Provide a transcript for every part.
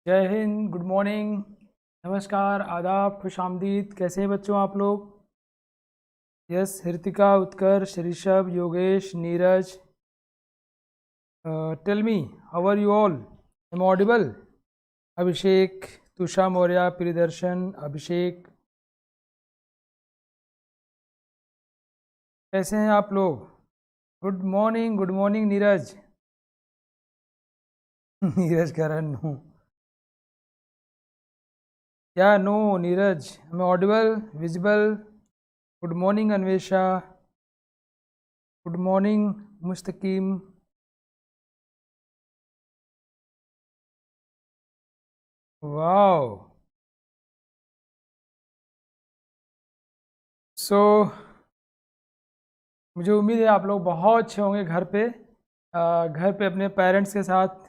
जय Hind, good morning, नमस्कार, आदाब, खुश आमदीद। कैसे हैं बच्चों आप लोग? Yes, Hritika, Utkarsh, Rishabh, Yogesh, Neeraj, tell me, how are you all? Am audible? Abhishek, Tusha Maurya, Priyadarshan, Abhishek, कैसे हैं आप लोग? Good morning Neeraj. नीरज कह रहा है नो। क्या no Neeraj? Am audible, visible? Good morning Anvesha, good morning Mustaqeem. Wow. So मुझे उम्मीद है आप लोग बहुत अच्छे होंगे घर पे। घर पे अपने पेरेंट्स के साथ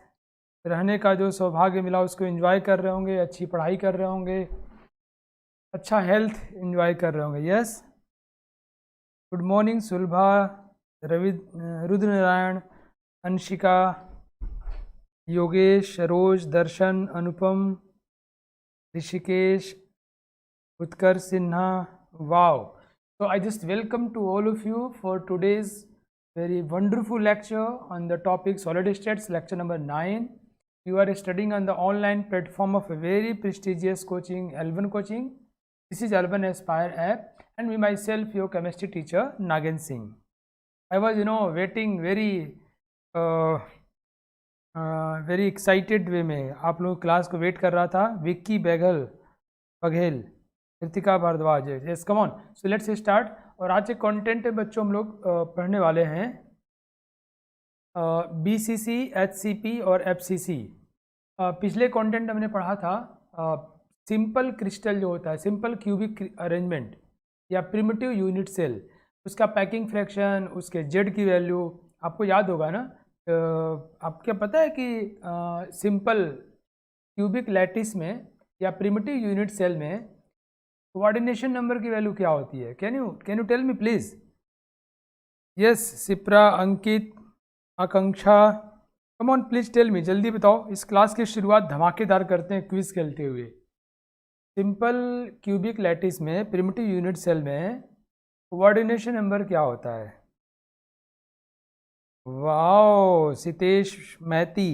रहने का जो सौभाग्य मिला उसको एंजॉय कर रहे होंगे, अच्छी पढ़ाई कर रहे होंगे, अच्छा हेल्थ एंजॉय कर रहे होंगे। Yes, good morning Sulabha, Ravi, Rudra Narayan, Anshika, Yogesh, Saroj, Darshan, Anupam, Rishikesh, Utkarsh Sinha. Wow. So I just welcome to all of you for today's very wonderful lecture on the topic solid states, lecture number 9. You are studying on the online platform of a very prestigious coaching, L1 Coaching. This is L1 Aspire app and me myself, your chemistry teacher, Nagen Singh. I was, waiting uh, very excited way में आप लोग class को wait कर रहा था। Vicky Baghel, Kritika Bharadwaj. Yes, come on, so let's start. और आज के कंटेंट में बच्चों हम लोग पढ़ने वाले हैं बीसीसी, एचसीपी और एफसीसी। पिछले कंटेंट हमने पढ़ा था सिंपल क्रिस्टल जो होता है, सिंपल क्यूबिक अरेंजमेंट या प्रिमिटिव यूनिट सेल, उसका पैकिंग फ्रैक्शन, उसके जेड की वैल्यू आपको याद होगा ना। आपको क्या पता है कि सिंपल क्यूबिक लैटिस में या प्रिमिटिव यूनिट सेल में कोऑर्डिनेशन नंबर की वैल्यू क्या होती है? Can you tell me please? Yes, Sipra, Ankit, Akanksha, come on please tell me, जल्दी बताओ। इस क्लास की शुरुआत धमाकेदार करते हैं क्विज खेलते हुए। सिंपल क्यूबिक लैटिस में प्रिमिटिव यूनिट सेल में कोऑर्डिनेशन नंबर क्या होता है? वाओ, सितेश मैती।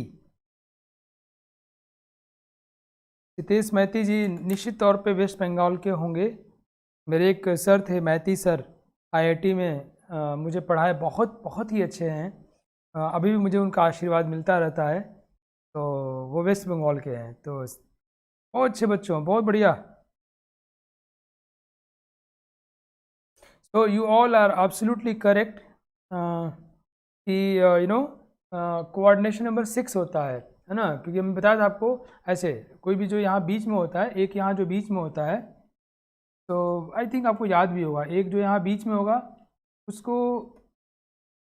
हितेश मैती जी निश्चित तौर पे वेस्ट बंगाल के होंगे। मेरे एक सर थे, मैती सर, आईआईटी में मुझे पढ़ाए, बहुत बहुत ही अच्छे हैं। अभी भी मुझे उनका आशीर्वाद मिलता रहता है। तो वो वेस्ट बंगाल के हैं, तो बहुत अच्छे बच्चों, बहुत बढ़िया। So you all are absolutely correct कि कोऑर्डिनेशन नंबर 6 होता है ना, क्योंकि मैं बताया था आपको। ऐसे कोई भी जो यहाँ बीच में होता है, एक यहाँ जो बीच में होता है, तो आई थिंक आपको याद भी होगा, एक जो यहाँ बीच में होगा उसको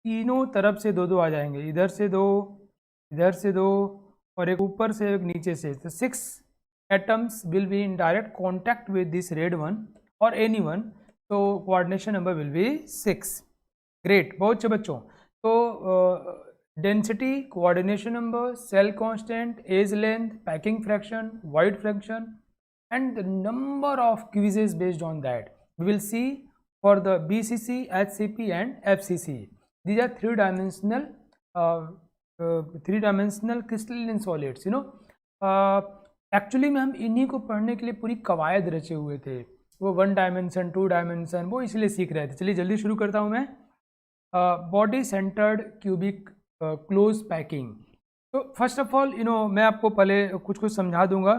तीनों तरफ से दो दो आ जाएंगे, इधर से दो, इधर से दो, और एक ऊपर से एक नीचे से। तो 6 atoms will be in direct contact with this red one और एनी वन, तो coordination number will be 6। Great, बहुत अच्छे बच्चों। तो density, coordination number, cell constant, edge length, packing fraction, void fraction, and the number of quizzes based on that we will see for the BCC, HCP and FCC. These are three-dimensional crystalline solids, actually में हम इन्हीं को पढ़ने के लिए पूरी कवायद रचे हुए थे। वो 1 डायमेंशन, 2 डायमेंशन, वो इसलिए सीख रहे थे। चलिए जल्दी शुरू करता हूँ मैं। Body centred cubic close packing. तो फर्स्ट ऑफ ऑल मैं आपको पहले कुछ कुछ समझा दूंगा।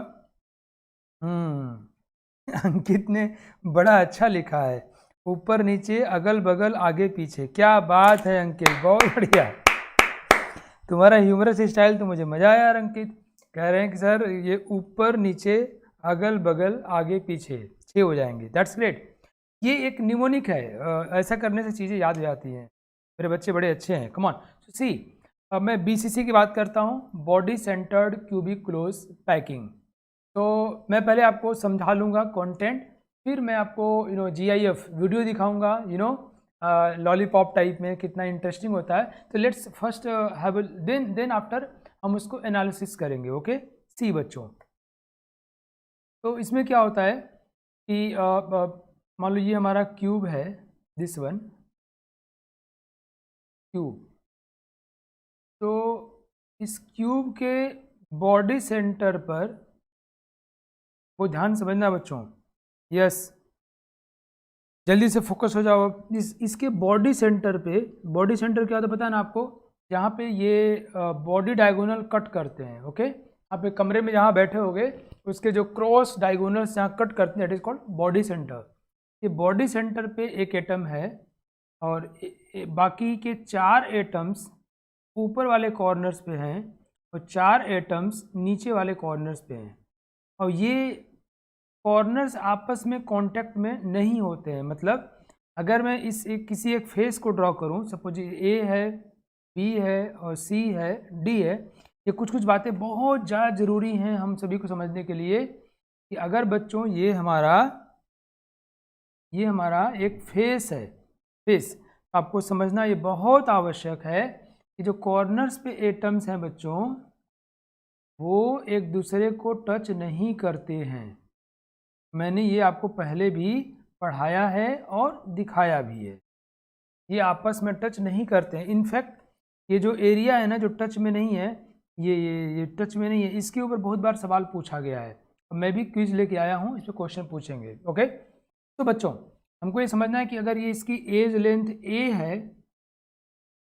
अंकित ने बड़ा अच्छा लिखा है, ऊपर नीचे, अगल बगल, आगे पीछे। क्या बात है अंकित, बहुत बढ़िया। तुम्हारा ह्यूमरस स्टाइल तो मुझे मजा आया यार। अंकित कह रहे हैं कि सर ये ऊपर नीचे, अगल बगल, आगे पीछे 6 हो जाएंगे। That's great. ये एक निमोनिक है, ऐसा करने से चीज़ें याद हो जाती हैं। मेरे बच्चे बड़े अच्छे हैं। कम ऑन सी, अब मैं बीसीसी की बात करता हूँ, body centred cubic close packing. तो मैं पहले आपको समझा लूँगा कंटेंट, फिर मैं आपको जीआईएफ वीडियो दिखाऊंगा, लॉलीपॉप टाइप में, कितना इंटरेस्टिंग होता है। तो let's first have then after हम उसको एनालिसिस करेंगे। ओके, सी बच्चों। तो इसमें क्या होता है कि मान लो ये हमारा क्यूब है, दिस वन क्यूब। तो इस क्यूब के बॉडी सेंटर पर, वो ध्यान समझना बच्चों, यस जल्दी से फोकस हो जाओ। इसके बॉडी सेंटर पे, बॉडी सेंटर क्या होता है पता है ना आपको, जहाँ पे ये बॉडी डायगोनल कट करते हैं। ओके, आप एक कमरे में जहाँ बैठे होगे, उसके जो क्रॉस डायगोनल्स जहाँ कट करते हैं, it is called body centre. ये बॉडी सेंटर पे एक एटम है और बाकी के 4 एटम्स ऊपर वाले कॉर्नर्स पे हैं और 4 एटम्स नीचे वाले कॉर्नर्स पे हैं। और ये कॉर्नर्स आपस में कांटेक्ट में नहीं होते हैं। मतलब अगर मैं किसी एक फेस को ड्रॉ करूं, सपोज ए है, बी है और सी है, डी है, ये कुछ कुछ बातें बहुत ज़्यादा ज़रूरी हैं हम सभी को समझने के लिए कि अगर बच्चों ये हमारा एक फेस है, फेस आपको समझना ये बहुत आवश्यक है कि जो कॉर्नर्स पे एटम्स हैं बच्चों, वो एक दूसरे को टच नहीं करते हैं। मैंने ये आपको पहले भी पढ़ाया है और दिखाया भी है। ये आपस में टच नहीं करते हैं। इनफैक्ट ये जो एरिया है ना, जो टच में नहीं है, ये टच में नहीं है, इसके ऊपर बहुत बार सवाल पूछा गया है। मैं भी क्विज लेके आया हूँ, इस पर क्वेश्चन पूछेंगे। ओके, तो बच्चों हमको ये समझना है कि अगर ये इसकी एज लेंथ ए है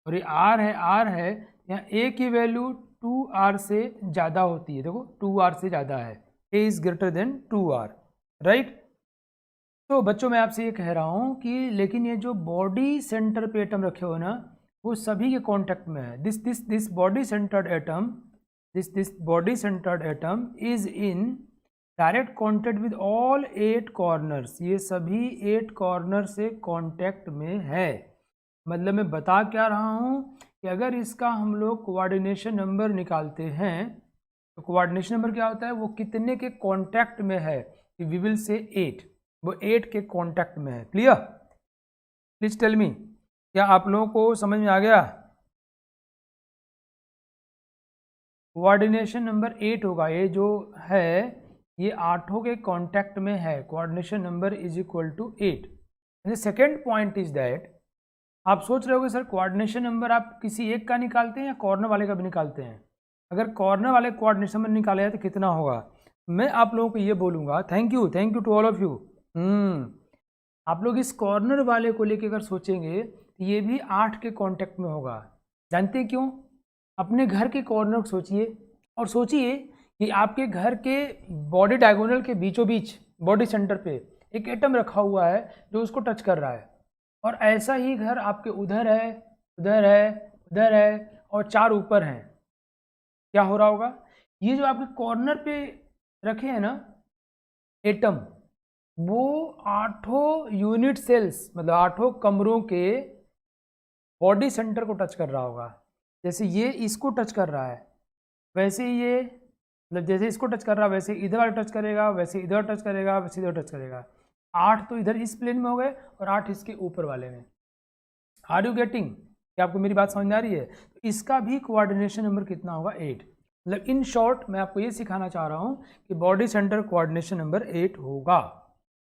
और ये आर है, यहाँ ए की वैल्यू 2r से ज़्यादा होती है। देखो 2r से ज़्यादा है, A is greater than 2r, right. तो बच्चों मैं आपसे ये कह रहा हूँ कि लेकिन ये जो बॉडी सेंटर पे एटम रखे हो ना, वो सभी के कांटेक्ट में है। This body centred atom, this body centred atom is in direct contact with all 8 corners. ये सभी 8 कॉर्नर से कांटेक्ट में है। मतलब मैं बता क्या रहा हूँ कि अगर इसका हम लोग कोऑर्डिनेशन नंबर निकालते हैं, तो कोऑर्डिनेशन नंबर क्या होता है, वो कितने के कांटेक्ट में है, वी विल से 8, वो 8 के कांटेक्ट में है। क्लियर? प्लीज टेल मी, क्या आप लोगों को समझ में आ गया? कोऑर्डिनेशन नंबर 8 होगा, ये जो है ये 8 के कांटेक्ट में है। Coordination number is equal to 8। Second point is that, आप सोच रहे होगे सर कोऑर्डिनेशन नंबर आप किसी एक का निकालते हैं या कॉर्नर वाले का भी निकालते हैं? अगर कॉर्नर वाले कोऑर्डिनेशन नंबर निकाला जाए तो कितना होगा? मैं आप लोगों को ये बोलूँगा, thank you to all of you. आप लोग इस कॉर्नर वाले को लेके अगर सोचेंगे तो ये भी 8 के कांटेक्ट में होगा। जानते हैं क्यों? अपने घर के कॉर्नर को सोचिए और सोचिए कि आपके घर के बॉडी डायगोनल के बीचों बीच बॉडी सेंटर पे एक एटम रखा हुआ है जो उसको टच कर रहा है, और ऐसा ही घर आपके उधर है, उधर है, उधर है और 4 ऊपर हैं। क्या हो रहा होगा? ये जो आपके कॉर्नर पे रखे हैं ना एटम, वो 8 यूनिट सेल्स, मतलब 8 कमरों के बॉडी सेंटर को टच कर रहा होगा। जैसे ये इसको टच कर रहा है, वैसे ही ये, मतलब जैसे इसको टच कर रहा है वैसे इधर वाला टच करेगा, वैसे इधर टच करेगा, वैसे इधर टच करेगा। 8 तो इधर इस प्लेन में हो गए और 8 इसके ऊपर वाले में। Are you getting? क्या आपको मेरी बात समझ में आ रही है? तो इसका भी कोऑर्डिनेशन नंबर कितना होगा? 8। मतलब इन शॉर्ट मैं आपको ये सिखाना चाह रहा हूँ कि बॉडी सेंटर कोऑर्डिनेशन नंबर 8 होगा।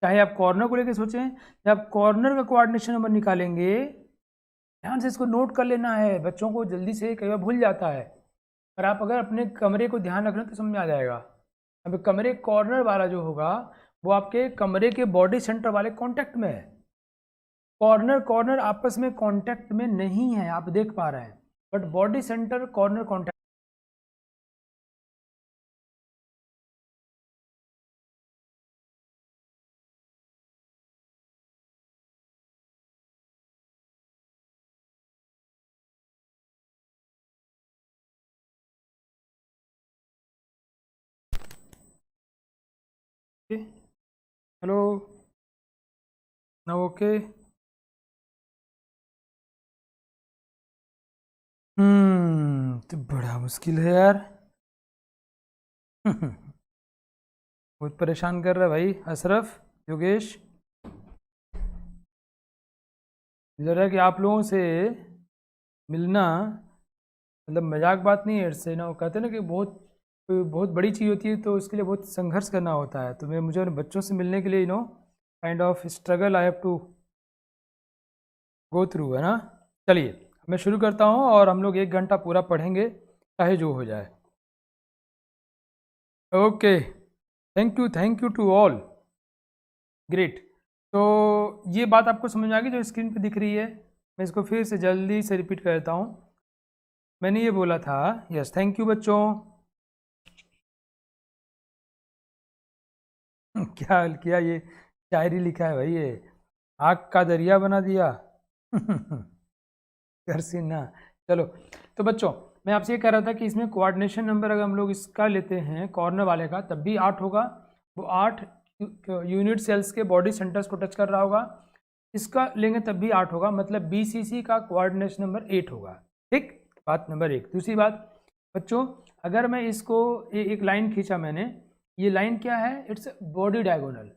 चाहे आप कॉर्नर को लेकर सोचें, जब आप कॉर्नर का कोऑर्डिनेशन नंबर निकालेंगे, ध्यान से इसको नोट कर लेना है, बच्चों को जल्दी से कई बार भूल जाता है, पर आप अगर अपने कमरे को ध्यान रख लें तो समझ में आ जाएगा। अब कमरे कॉर्नर वाला जो होगा वो आपके कमरे के बॉडी सेंटर वाले कांटेक्ट में है। कॉर्नर आपस में कांटेक्ट में नहीं है, आप देख पा रहे हैं, but body centre corner contact. Hello, okay. तो बड़ा मुश्किल है यार। बहुत परेशान कर रहा है भाई अशरफ, योगेश। लग रहा है कि आप लोगों से मिलना मतलब मजाक बात नहीं है। इससे ना, वो कहते हैं ना कि बहुत कोई बहुत बड़ी चीज़ होती है तो उसके लिए बहुत संघर्ष करना होता है। तो मुझे अपने बच्चों से मिलने के लिए kind of struggle I have to go through, है ना। चलिए मैं शुरू करता हूँ और हम लोग 1 घंटा पूरा पढ़ेंगे, चाहे जो हो जाए। Okay, thank you to all, great. तो ये बात आपको समझ में आ गई जो स्क्रीन पे दिख रही है। मैं इसको फिर से जल्दी से रिपीट कर देता हूँ। मैंने ये बोला था, यस थैंक यू बच्चों। क्या किया, ये शायरी लिखा है भाई, ये आग का दरिया बना दिया। कर सीना। चलो, तो बच्चों मैं आपसे ये कह रहा था कि इसमें कोऑर्डिनेशन नंबर अगर हम लोग इसका लेते हैं कॉर्नर वाले का, तब भी 8 होगा। वो 8 यूनिट सेल्स के बॉडी सेंटर्स को टच कर रहा होगा। इसका लेंगे तब भी 8 होगा, मतलब BCC का कोऑर्डिनेशन नंबर 8 होगा। ठीक, बात नंबर 1। दूसरी बात बच्चों, अगर मैं इसको एक लाइन खींचा मैंने, ये लाइन क्या है, इट्स बॉडी डायगोनल।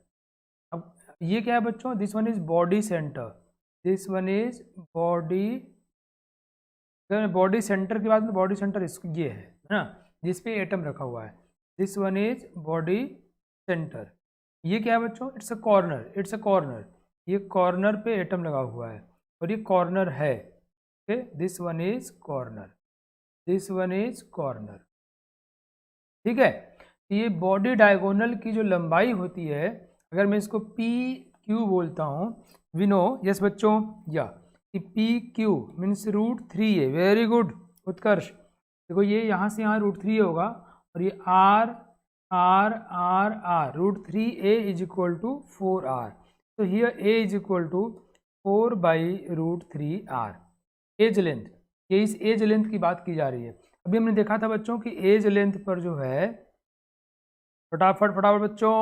अब ये क्या है बच्चों, this one is body centre, this one is body, अगर मैं बॉडी सेंटर की बात करूं, बॉडी सेंटर ये है ना, जिस पे एटम रखा हुआ है। This one is body centre. ये क्या है बच्चों, it's a corner, it's a corner. ये कॉर्नर पे एटम लगा हुआ है और ये कॉर्नर है। Okay, this one is corner, this one is corner. ठीक है, ये बॉडी डायगोनल की जो लंबाई होती है, अगर मैं इसको PQ बोलता हूँ, वी नो, यस बच्चों, या कि PQ means √3A। Very good Utkarsh. देखो ये यहाँ से यहाँ √3A होगा और ये R R R R, √3A is equal to 4R। तो here A is equal to 4/√3R। Edge length, ये इस एज लेंथ की बात की जा रही है। अभी हमने देखा था बच्चों कि एज लेंथ पर जो है, फटाफट बच्चों,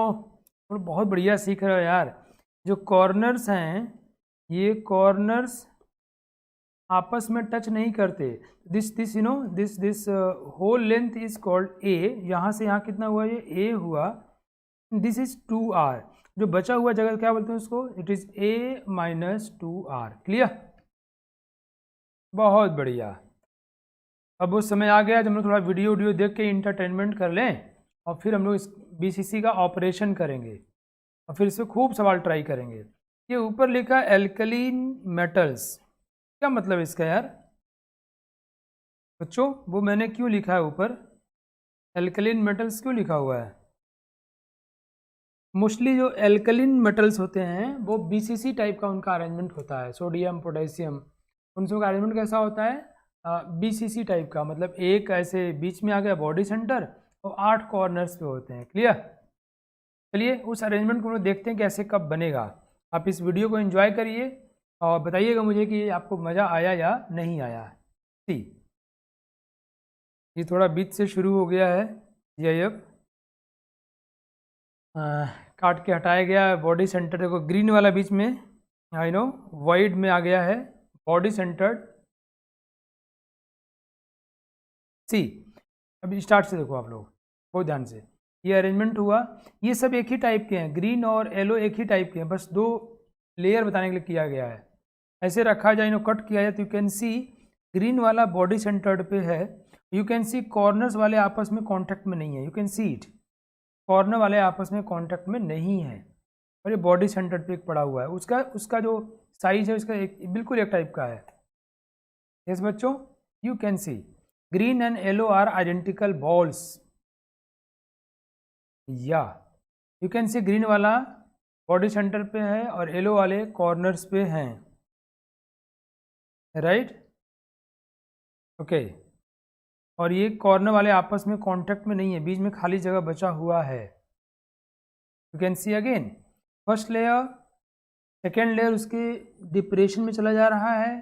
और बहुत बढ़िया सीख रहे हो यार। जो कॉर्नर्स हैं, ये कॉर्नर्स आपस में टच नहीं करते। This you know this whole length is called A। यहाँ से यहाँ कितना हुआ, ये A हुआ। This is 2R। जो बचा हुआ जगह क्या बोलते हैं उसको, it is A - 2R। Clear, बहुत बढ़िया। अब वो समय आ गया जब हम लोग थोड़ा वीडियो देख के इंटरटेनमेंट कर लें और फिर हम लोग इस BCC का ऑपरेशन करेंगे और फिर इस पर खूब सवाल ट्राई करेंगे। ये ऊपर लिखा एल्कलीन मेटल्स, क्या मतलब इसका यार बच्चों, वो मैंने क्यों लिखा है ऊपर, एल्कलीन मेटल्स क्यों लिखा हुआ है। मोस्टली जो एल्कलीन मेटल्स होते हैं वो BCC टाइप का उनका अरेंजमेंट होता है, सोडियम पोटेशियम, उन सब का अरेंजमेंट कैसा होता है, BCC टाइप का। मतलब एक ऐसे बीच में आ गया बॉडी सेंटर और 8 कॉर्नर्स पे होते हैं। क्लियर, चलिए उस अरेंजमेंट को हम लोग देखते हैं कैसे कब बनेगा। आप इस वीडियो को एंजॉय करिए और बताइएगा मुझे कि आपको मज़ा आया या नहीं आया। सी, ये थोड़ा बीच से शुरू हो गया है, ये अब काट के हटाया गया है। बॉडी सेंटर देखो ग्रीन वाला बीच में, आई नो वाइड में आ गया है, बॉडी सेंटर्ड। सी, अभी स्टार्ट से देखो आप लोग बहुत ध्यान से, ये अरेंजमेंट हुआ। ये सब एक ही टाइप के हैं, ग्रीन और येलो एक ही टाइप के हैं, बस 2 लेयर बताने के लिए किया गया है। ऐसे रखा जाए, इन्हें कट किया जाए तो यू कैन सी ग्रीन वाला बॉडी सेंटर्ड पे है। यू कैन सी कॉर्नर्स वाले आपस में कांटेक्ट में नहीं है, you can see it, corner वाले आपस में कांटेक्ट में नहीं है और ये बॉडी सेंटर्ड पे एक पड़ा हुआ है। उसका जो साइज है उसका बिल्कुल एक टाइप का है। यस बच्चों, you can see green and yellow are identical balls. या यू कैन सी ग्रीन वाला बॉडी सेंटर पे है और येलो वाले कॉर्नर्स पे हैं, राइट। ओके, और ये कॉर्नर वाले आपस में कांटेक्ट में नहीं है, बीच में खाली जगह बचा हुआ है। You can see again first layer, second layer उसके डिप्रेशन में चला जा रहा है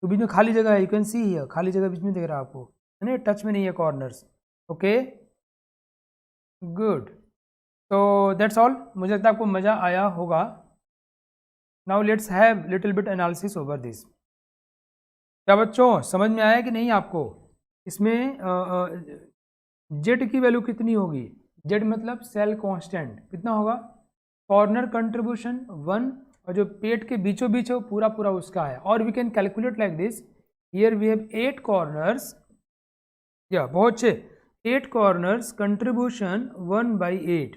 तो बीच में खाली जगह है। यू कैन सी हियर, खाली जगह बीच में दिख रहा है आपको, नहीं टच में नहीं है कॉर्नर्स। ओके गुड, तो दैट्स ऑल। मुझे लगता है आपको मज़ा आया होगा। Now let's have little bit analysis over this. क्या बच्चों समझ में आया कि नहीं आपको, इसमें जेड की वैल्यू कितनी होगी, जेड मतलब सेल कांस्टेंट कितना होगा, कॉर्नर कंट्रीब्यूशन 1 और जो पेट के बीचों बीच है वो पूरा पूरा उसका है। और we can calculate like this, here we have 8 corners, या बहुत अच्छे, 8 कॉर्नर्स कंट्रीब्यूशन 1/8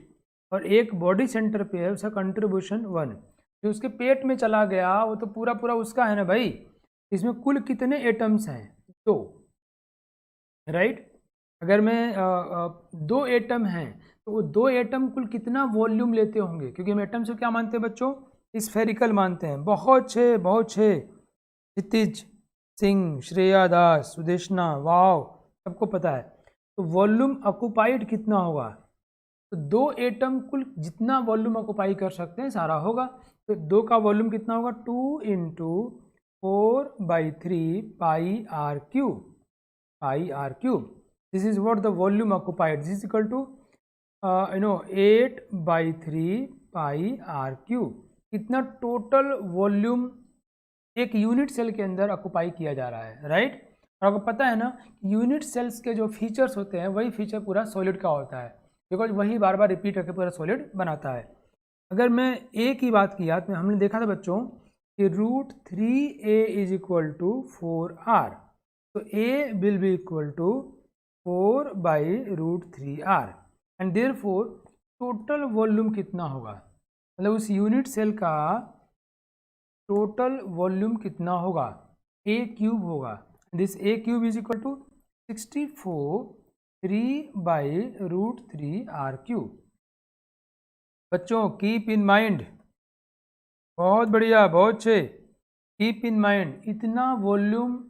और एक बॉडी सेंटर पे है उसका कंट्रीब्यूशन 1। जो उसके पेट में चला गया वो तो पूरा पूरा उसका है ना भाई। इसमें कुल कितने एटम्स हैं? 2, राइट। अगर मैं 2 एटम हैं तो वो 2 एटम कुल कितना वॉल्यूम लेते होंगे? क्योंकि हम एटम से क्या मानते हैं बच्चों? स्फेरिकल मानते हैं। बहुत छे क्षितिज सिंह, श्रेया दास, सुदेशना, वाव, सबको पता है। तो वॉल्यूम ऑक्युपाइड कितना होगा? तो 2 एटम कुल जितना वॉल्यूम ऑक्युपाई कर सकते हैं सारा होगा। तो 2 का वॉल्यूम कितना होगा? 2 × 4/3 pi R cube. This is what the volume occupied. This is equal to 8/3 pi R cube. कितना टोटल वॉल्यूम एक यूनिट सेल के अंदर ऑक्युपाई किया जा रहा है, राइट। और आपको पता है ना यूनिट सेल्स के जो फीचर्स होते हैं वही फीचर पूरा सॉलिड का होता है, बिकॉज वही बार बार रिपीट करके पूरा सॉलिड बनाता है। अगर मैं ए की बात किया तो हमने देखा था बच्चों कि √3a = 4r। तो a will be equal to 4/√3r and therefore total volume कितना होगा? मतलब उस यूनिट सेल का टोटल वॉल्यूम कितना होगा? a³ होगा। This a³ is equal to 64 3/√3r³। बच्चों कीप इन माइंड, बहुत बढ़िया, बहुत अच्छे। कीप इन माइंड इतना वॉल्यूम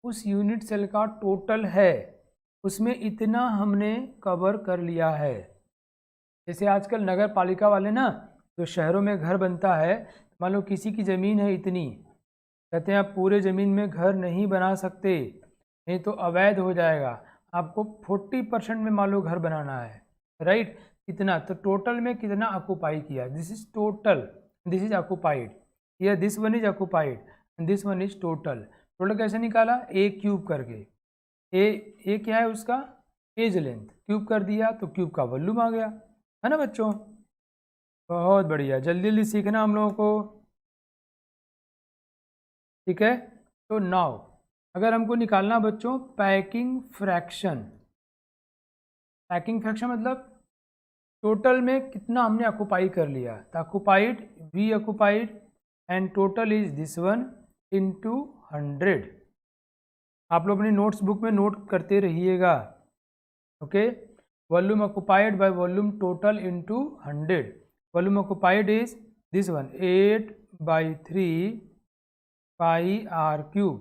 उस यूनिट सेल का टोटल है, उसमें इतना हमने कवर कर लिया है। जैसे आजकल नगर पालिका वाले ना जो शहरों में घर बनता है, मान लो किसी की ज़मीन है इतनी, कहते हैं आप पूरे ज़मीन में घर नहीं बना सकते, नहीं तो अवैध हो जाएगा, आपको 40% में मान लो घर बनाना है, राइट। कितना? तो टोटल में कितना ऑक्युपाई किया? This is total, this is occupied, या this one is occupied and this one is total. Total कैसे निकाला? a³ करके। ए क्या है उसका? एज लेंथ, क्यूब कर दिया तो क्यूब का वॉल्यूम आ गया, है ना बच्चों। बहुत बढ़िया, जल्दी जल्दी सीखना हम लोगों को, ठीक है। तो नाउ अगर हमको निकालना बच्चों पैकिंग फ्रैक्शन, पैकिंग फ्रैक्शन मतलब टोटल में कितना हमने ऑक्युपाई कर लिया। तो occupied, we occupied and total is this one into 100। आप लोग अपनी नोट्स बुक में नोट करते रहिएगा, okay. Volume occupied by volume total into 100। Volume occupied is this one 8/3 pi r³।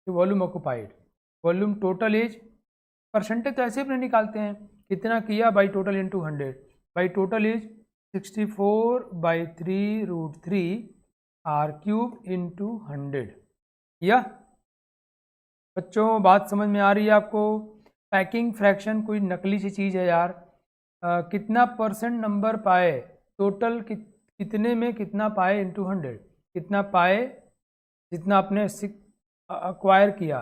ये volume occupied. Volume total is, percentage तो ऐसे अपने निकालते हैं, कितना किया by total into 100। By total is 64/3√3 r³ into 100। या बच्चों बात समझ में आ रही है आपको? पैकिंग फ्रैक्शन कोई नकली सी चीज़ है यार। कितना परसेंट नंबर पाए, टोटल कितने में कितना पाए इंटू 100। कितना पाए जितना आपने अक्वायर किया,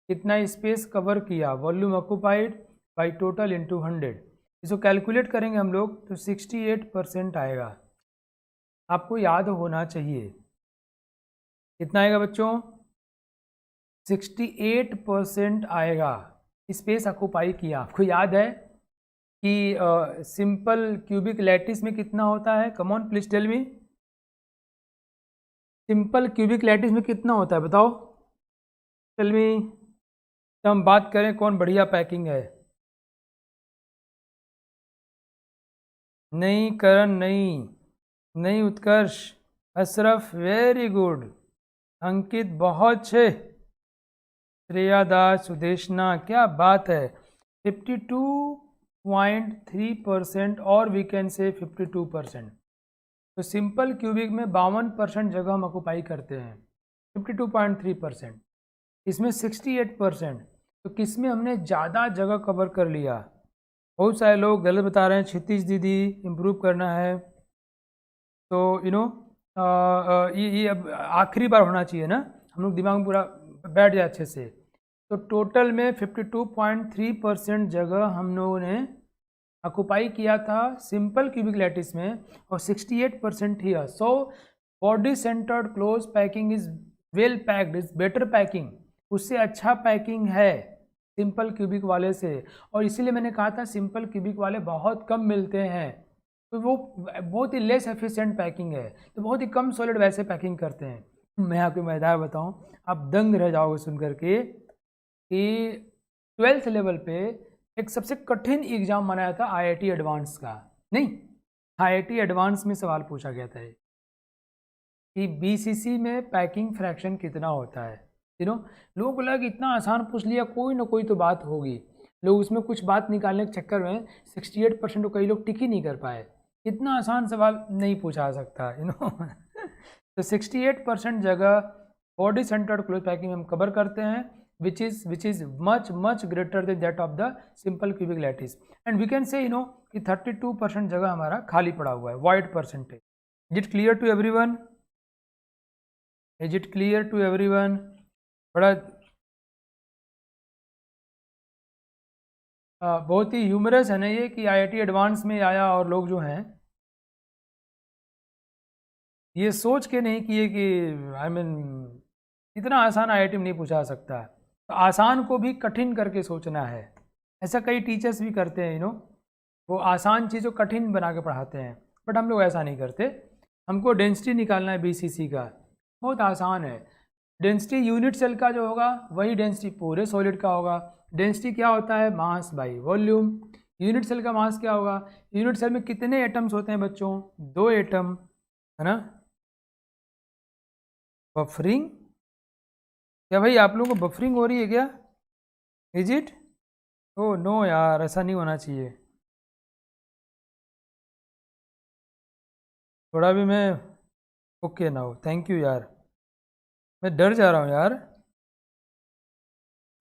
कितना स्पेस कवर किया, volume occupied by total into 100। इसको कैलकुलेट करेंगे हम लोग तो 68% आएगा। आपको याद होना चाहिए कितना आएगा बच्चों? 68% आएगा स्पेस ऑक्युपाई किया। आपको याद है कि सिंपल क्यूबिक लैटिस में कितना होता है? Come on please tell me. Simple cubic lattice में कितना होता है बताओ, टेल मी। तो हम बात करें कौन बढ़िया पैकिंग है। नहीं करण, नहीं उत्कर्ष, अशरफ वेरी गुड, अंकित बहुत अच्छे, श्रेया दास, सुदेशना क्या बात है। 52.3% और वी कैन से 52%। तो सिंपल क्यूबिक में 52% जगह हम ऑक्युपाई करते हैं, 52.3%। इसमें 68%। तो किस में हमने ज़्यादा जगह कवर कर लिया? बहुत सारे लोग गलत बता रहे हैं, क्षितिज दीदी इम्प्रूव करना है। तो ये अब आखिरी बार होना चाहिए ना, हम लोग दिमाग में पूरा बैठ जाए अच्छे से। तो टोटल में 52.3% जगह हम लोगों ने ऑक्युपाई किया था सिंपल क्यूबिक लैटिस में, और 68% ही है। So body centred close packing is well packed, is better packing, उससे अच्छा पैकिंग है सिंपल क्यूबिक वाले से, और इसीलिए मैंने कहा था सिंपल क्यूबिक वाले बहुत कम मिलते हैं, तो वो बहुत ही लेस एफिशिएंट पैकिंग है, तो बहुत ही कम सॉलिड वैसे पैकिंग करते हैं। मैं आपको मज़ेदार बताऊं, आप दंग रह जाओगे सुन करके कि 12th लेवल पे एक सबसे कठिन एग्जाम बनाया था IIT एडवांस का, नहीं IIT एडवांस में सवाल पूछा गया था कि BCC में पैकिंग फ्रैक्शन कितना होता है। लोगों को लगा कि इतना आसान पूछ लिया, कोई ना कोई तो बात होगी, लोग उसमें कुछ बात निकालने के चक्कर में 68% तो कई लोग टिक ही नहीं कर पाए। इतना आसान सवाल नहीं पूछा जा सकता तो 68% जगह बॉडी सेंटर्ड क्लोज पैकिंग हम कवर करते हैं, which is much greater than that of the simple cubic lattice, and we can say कि 32% जगह हमारा खाली पड़ा हुआ है, void percentage। Is it clear to everyone? Is it clear to everyone? बड़ा बहुत ही ह्यूमरस है ना ये कि IIT एडवांस में आया और लोग जो हैं ये सोच के नहीं किए कि इतना आसान IIT में नहीं पूछा जा सकता है, तो आसान को भी कठिन करके सोचना है। ऐसा कई टीचर्स भी करते हैं, वो आसान चीज़ों कठिन बना के पढ़ाते हैं, बट हम लोग ऐसा नहीं करते। हमको डेंसिटी निकालना है BCC का, बहुत आसान है। डेंसिटी यूनिट सेल का जो होगा वही डेंसिटी पूरे सॉलिड का होगा। डेंसिटी क्या होता है? Mass by volume. Unit cell का मास क्या होगा? यूनिट सेल में कितने एटम्स होते हैं बच्चों? 2 एटम, है ना। बफरिंग, क्या भाई आप लोगों को बफरिंग हो रही है क्या? Is it? ओह नो यार, ऐसा नहीं होना चाहिए। थोड़ा भी मैं ओके ना हो, थैंक यू यार, मैं डर जा रहा हूँ यार।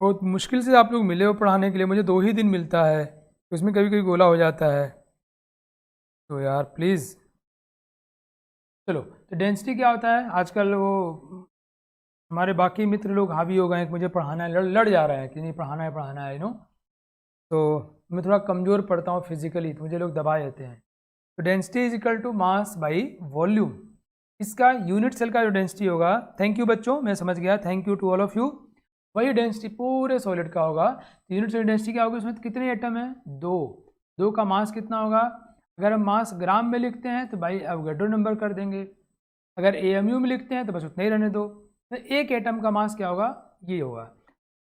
बहुत मुश्किल से आप लोग मिले हो पढ़ाने के लिए, मुझे 2 ही दिन मिलता है, तो उसमें कभी कभी गोला हो जाता है, तो यार प्लीज़। चलो, तो डेंसिटी क्या होता है? आजकल वो हमारे बाकी मित्र लोग हावी हो गए हैं कि मुझे पढ़ाना है, लड़ जा रहे हैं कि नहीं पढ़ाना है तो मैं थोड़ा कमज़ोर पड़ता हूँ फिजिकली, तो मुझे लोग दबा देते हैं। तो density is equal to mass by volume. इसका यूनिट सेल का जो डेंसिटी होगा, थैंक यू बच्चों, मैं समझ गया, thank you to all of you, वही डेंसिटी पूरे सॉलिड का होगा। तो यूनिट सेल डेंसिटी क्या होगी? उसमें कितने एटम हैं? 2 का मास कितना होगा? अगर हम मास ग्राम में लिखते हैं तो भाई अवोगाड्रो नंबर कर देंगे, अगर AMU में लिखते हैं तो बस उतना ही रहने दो। तो 1 एटम का मास क्या होगा? ये होगा।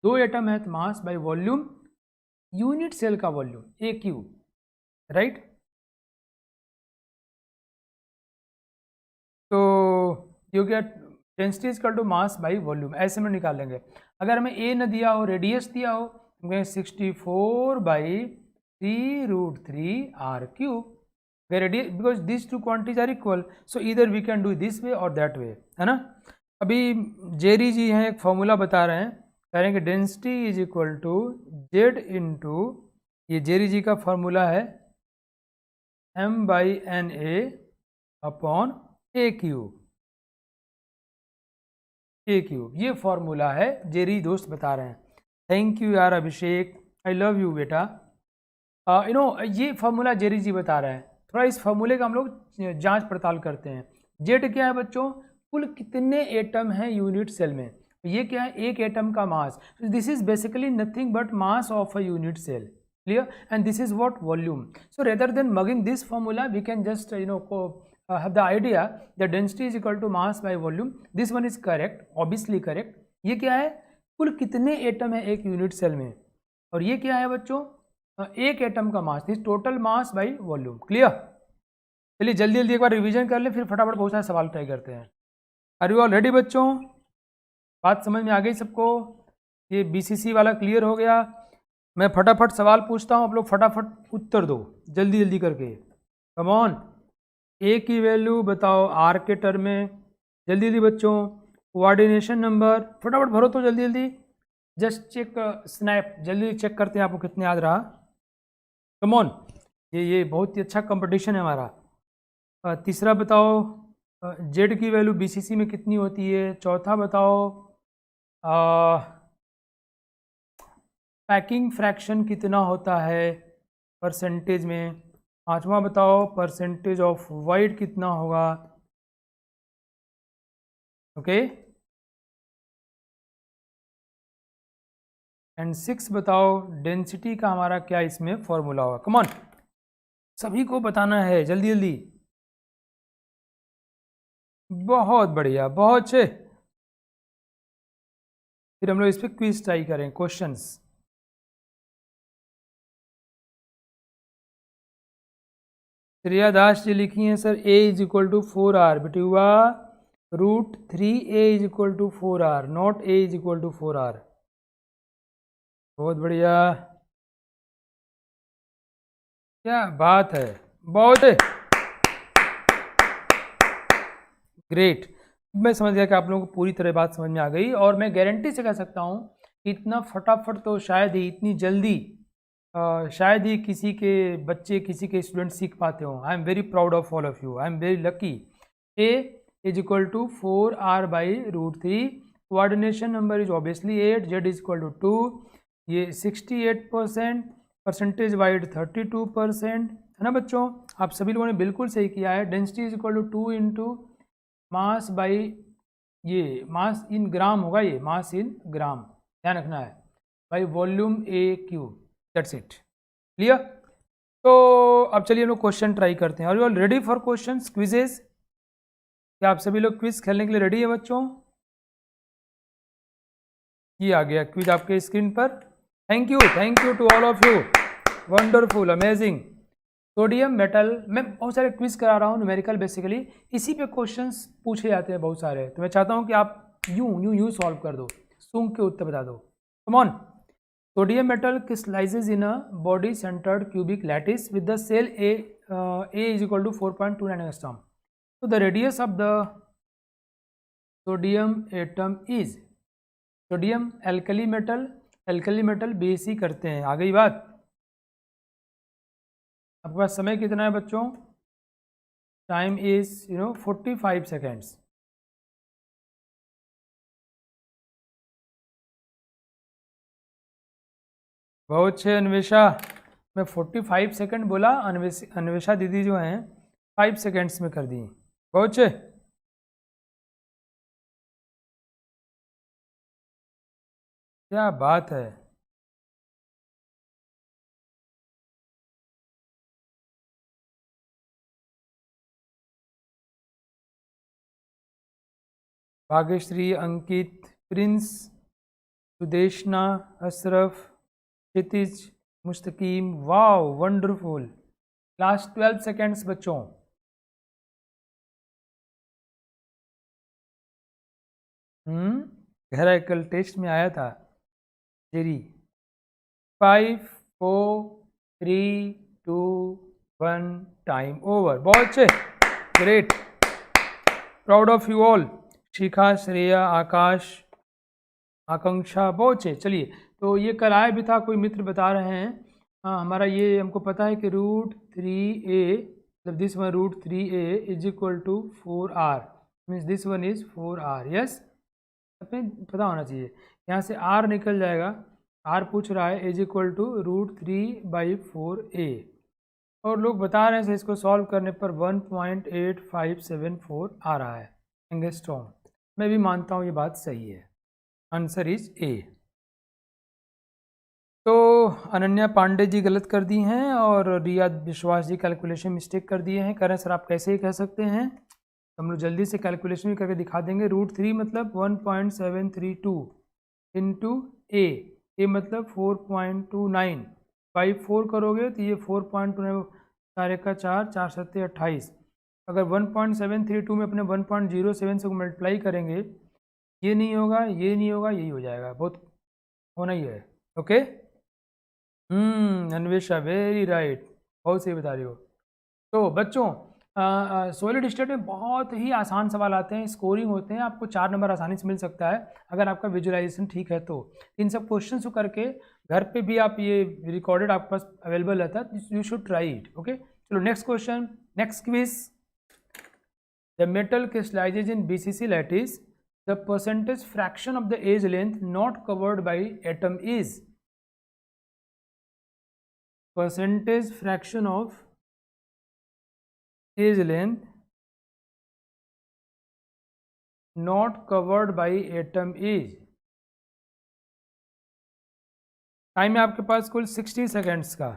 2 एटम है तो mass by volume, unit cell का वॉल्यूम AQ, राइट। तो ये हो गया density is equal to mass by volume, ऐसे में निकालेंगे। अगर हमें A न दिया हो, रेडियस दिया हो, 64/3√3r³। Radius, because this 2 quantities are equal, so इधर we can do this way और दैट वे, है ना। अभी जेरी जी हैं, एक फॉर्मूला बता रहे हैं, कह रहे हैं कि density is equal to Z into, ये जेरी जी का फॉर्मूला है M/NA अपॉन A³। ये फॉर्मूला है, जेरी दोस्त बता रहे हैं। थैंक यू यार अभिषेक, आई लव यू बेटा। ये फॉर्मूला जेरी जी बता रहे हैं। थोड़ा इस फॉर्मूले का हम लोग जांच पड़ताल करते हैं। जेड क्या है बच्चों? कुल कितने एटम हैं यूनिट सेल में। ये क्या है? 1 एटम का मास। This is basically nothing but mass of a unit cell, clear, and this is what volume. So rather than mugging this formula, we can just have the idea that density is equal to mass by volume. This one is correct, obviously correct. ये क्या है? कुल कितने atom है एक unit cell में, और ये क्या है बच्चों? 1 एटम का मास, this total mass by volume. Clear? चलिए जल्दी जल्दी एक बार रिवीजन कर ले, फिर फटाफट बहुत सारे सवाल ट्राई करते हैं। आर यू ऑल रेडी बच्चों? बात समझ में आ गई सबको? ये BCC वाला क्लियर हो गया? मैं फटाफट सवाल पूछता हूँ, आप लोग फटाफट उत्तर दो जल्दी जल्दी करके। कम ऑन, A की वैल्यू बताओ R के टर्म में, जल्दी जल्दी बच्चों। कोऑर्डिनेशन नंबर फटाफट भरो तो जल्दी जल्दी, जस्ट चेक स्नैप, जल्दी चेक करते हैं आपको कितने याद रहा। कम ऑन, ये बहुत ही अच्छा कंपटीशन है हमारा। तीसरा बताओ Z की वैल्यू BCC में कितनी होती है। चौथा बताओ पैकिंग फ्रैक्शन कितना होता है परसेंटेज में। पांचवा बताओ परसेंटेज ऑफ वाइड कितना होगा। ओके, एंड 6 बताओ डेंसिटी का हमारा क्या इसमें फॉर्मूला होगा। कम ऑन, सभी को बताना है जल्दी जल्दी। बहुत बढ़िया, बहुत अच्छे। फिर हम लोग इस पर क्विज ट्राई करें, क्वेश्चंस। श्रेया दास जी लिखी हैं sir a is equal to 4r, बेटुआ √3a is equal to 4r, not a is equal to 4r। बहुत बढ़िया, क्या बात है, बहुत ग्रेट। मैं समझ गया कि आप लोगों को पूरी तरह बात समझ में आ गई, और मैं गारंटी से कह सकता हूँ कि इतना फटाफट तो शायद ही, इतनी जल्दी शायद ही किसी के बच्चे, किसी के स्टूडेंट सीख पाते हो। I am very proud of all of you, I am very lucky. a is equal to 4r by √3, coordination number is obviously 8, z is equal to 2, ये 68%, परसेंटेज वाइड 32%, है ना बच्चों। आप सभी लोगों ने बिल्कुल सही किया है। Density is equal to 2 into mass by, ये मास इन ग्राम होगा, ये मास इन ग्राम ध्यान रखना है, by volume a cube, that's it. Clear? तो अब चलिए हम लोग क्वेश्चन ट्राई करते हैं। Are you all ready for questions, quizzes? क्या आप सभी लोग क्विज खेलने के लिए रेडी है बच्चों? ये आ गया क्विज आपके स्क्रीन पर। Thank you to all of you, wonderful, amazing. Sodium metal, मैं बहुत सारे क्विज करा रहा हूँ न्यूमेरिकल, बेसिकली इसी पे क्वेश्चंस पूछे जाते हैं बहुत सारे। तो मैं चाहता हूँ कि आप यूं सॉल्व कर दो, सूंघ के उत्तर बता दो। Come on. Sodium metal crystallizes in a body centered cubic lattice with the cell A is equal to 4.29 angstrom. So the radius of the sodium atom is, sodium alkali metal base ही करते हैं। आ गई बात। आपके पास समय कितना है बच्चों? Time is 45 seconds. बहुत अच्छे अन्वेषा, मैं 45 सेकंड बोला, अन्वेषा दीदी जो हैं 5 सेकेंड्स में कर दी। बहुत अच्छे, क्या बात है। भाग्यश्री, अंकित, प्रिंस, सुदेशना, अशरफ, क्षितिज, मुस्तकीम, वाओ वंडरफुल। लास्ट 12 सेकेंड्स बच्चों। गहरा कल टेस्ट में आया था जेरी। 5 4 3 2 1, time over. बहुत अच्छे, great, proud of you all. Shikha, Shreya, Akash, Akanksha, बहुत अच्छे। चलिए, तो ये कल आया भी था, कोई मित्र बता रहे हैं। हाँ, हमारा ये हमको पता है कि √3a, मतलब this one √3a is equal to 4r, means this one is 4r। Yes, अपने पता होना चाहिए। यहाँ से r निकल जाएगा, r पूछ रहा है इज इक्वल टू √3/4a, और लोग बता रहे हैं इसको सॉल्व करने पर 1.8574 आ रहा है एंगस्ट्रॉम। मैं भी मानता हूँ ये बात सही है। Answer is a. तो अनन्या पांडे जी गलत कर दी हैं, और रिया विश्वास जी कैलकुलेशन मिस्टेक कर दिए हैं। कह रहे हैं सर आप कैसे ही कह सकते हैं, हम लोग जल्दी से कैलकुलेशन भी करके दिखा देंगे। √3 मतलब 1.732 इंटू ए मतलब 4.29, बाई 4 करोगे तो ये 4.29, 4 का 4, 4 सत्ते 28। अगर 1.732 में अपने 1.07 से मल्टीप्लाई करेंगे, ये नहीं होगा, ये नहीं होगा, यही हो जाएगा, बहुत होना ही है। ओके, अन्वेषा वेरी राइट, बहुत सही बता रही हो। तो बच्चों, सॉलिड स्टेट में बहुत ही आसान सवाल आते हैं, स्कोरिंग होते हैं, आपको 4 नंबर आसानी से मिल सकता है अगर आपका विजुअलाइजेशन ठीक है। तो इन सब क्वेश्चन को करके घर पे भी आप, ये रिकॉर्डेड आपके पास अवेलेबल रहता है, you should try it. Okay, चलो next question, next quiz. The metal crystallizes in BCC lattice, the percentage fraction of the edge length not covered by atom is, percentage fraction of age length not covered by atom is, time है आपके पास कुल 60 seconds का।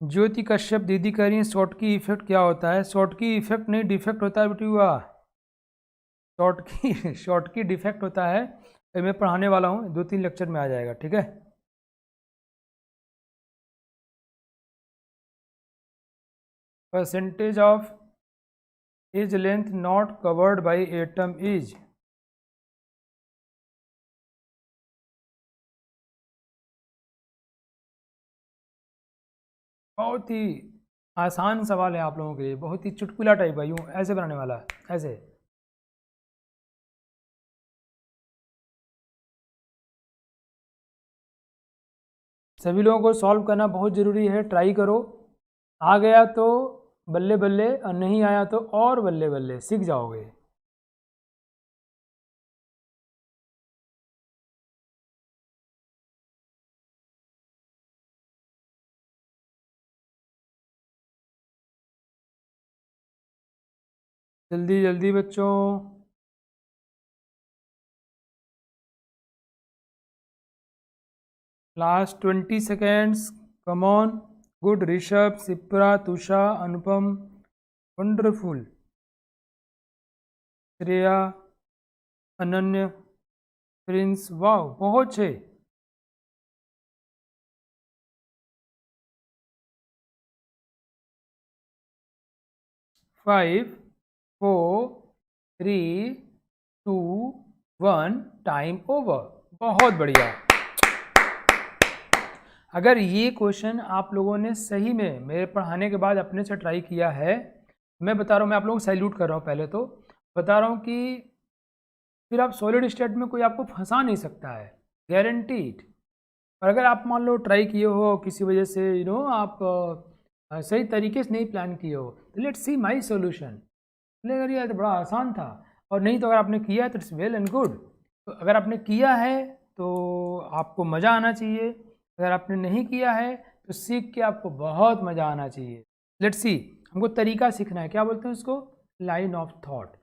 ज्योति कश्यप दीदी कह रही है Schottky effect क्या होता है? शॉर्टकी इफेक्ट नहीं, डिफेक्ट होता है बेटी हुआ। शॉर्टकी डिफेक्ट होता है, तो मैं पढ़ाने वाला हूँ, 2-3 लेक्चर में आ जाएगा, ठीक है। Percentage of edge length not covered by atom is, बहुत ही आसान सवाल है आप लोगों के लिए, बहुत ही चुटकुला टाइप का, यूँ ऐसे बनाने वाला है, ऐसे। सभी लोगों को सॉल्व करना बहुत ज़रूरी है, ट्राई करो। आ गया तो बल्ले बल्ले, और नहीं आया तो और बल्ले बल्ले, सीख जाओगे। जल्दी जल्दी बच्चों। Last 20 seconds, come on. Good. Rishabh, Shipra, tussah, Anupam, wonderful. Shreya, अनन्य, प्रिंस, वाह बहुत अच्छे। 5, 4, 3, 2, 1, टाइम ओवर। बहुत बढ़िया। अगर ये क्वेश्चन आप लोगों ने सही में मेरे पढ़ाने के बाद अपने से ट्राई किया है, मैं बता रहा हूँ, मैं आप लोगों को सैल्यूट कर रहा हूँ। पहले तो बता रहा हूँ कि फिर आप सॉलिड स्टेट में कोई आपको फंसा नहीं सकता है, गारंटीड। और अगर आप मान लो ट्राई किए हो किसी वजह से, आप सही तरीके से नहीं प्लान किए हो, तो लेट्स सी माय सॉल्यूशन। अगर ये तो बड़ा आसान था, और नहीं तो अगर आपने किया है तो इट्स वेल एंड गुड। तो अगर आपने किया है तो आपको मज़ा आना चाहिए, अगर आपने नहीं किया है तो सीख के आपको बहुत मज़ा आना चाहिए। लेट्स सी, हमको तरीका सीखना है, क्या बोलते हैं उसको? लाइन ऑफ थॉट,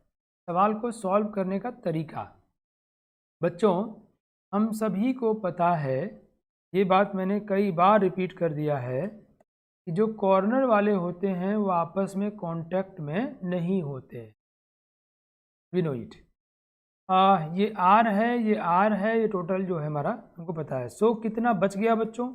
सवाल को सॉल्व करने का तरीका। बच्चों, हम सभी को पता है, ये बात मैंने कई बार रिपीट कर दिया है, कि जो कॉर्नर वाले होते हैं वो आपस में कांटेक्ट में नहीं होते। We know it. ये आर है, ये आर है, ये टोटल जो है हमारा हमको पता है। सो कितना बच गया बच्चों?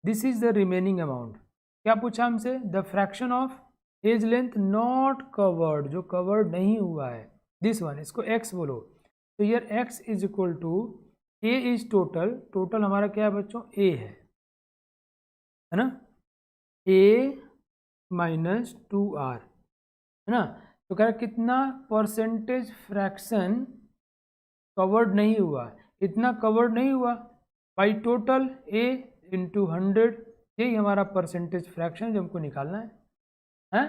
This is the remaining amount. क्या पूछा हमसे? The fraction of edge length not covered, जो कवर्ड नहीं हुआ है, दिस वन, इसको एक्स बोलो। तो here X is equal to A is total, total हमारा क्या है बच्चों? ए है ना, ए माइनस 2r, है ना। तो कह रहा कितना परसेंटेज फ्रैक्शन कवर्ड नहीं हुआ, इतना कवर्ड नहीं हुआ बाई टोटल ए इंटू 100। यही हमारा परसेंटेज फ्रैक्शन जो हमको निकालना है।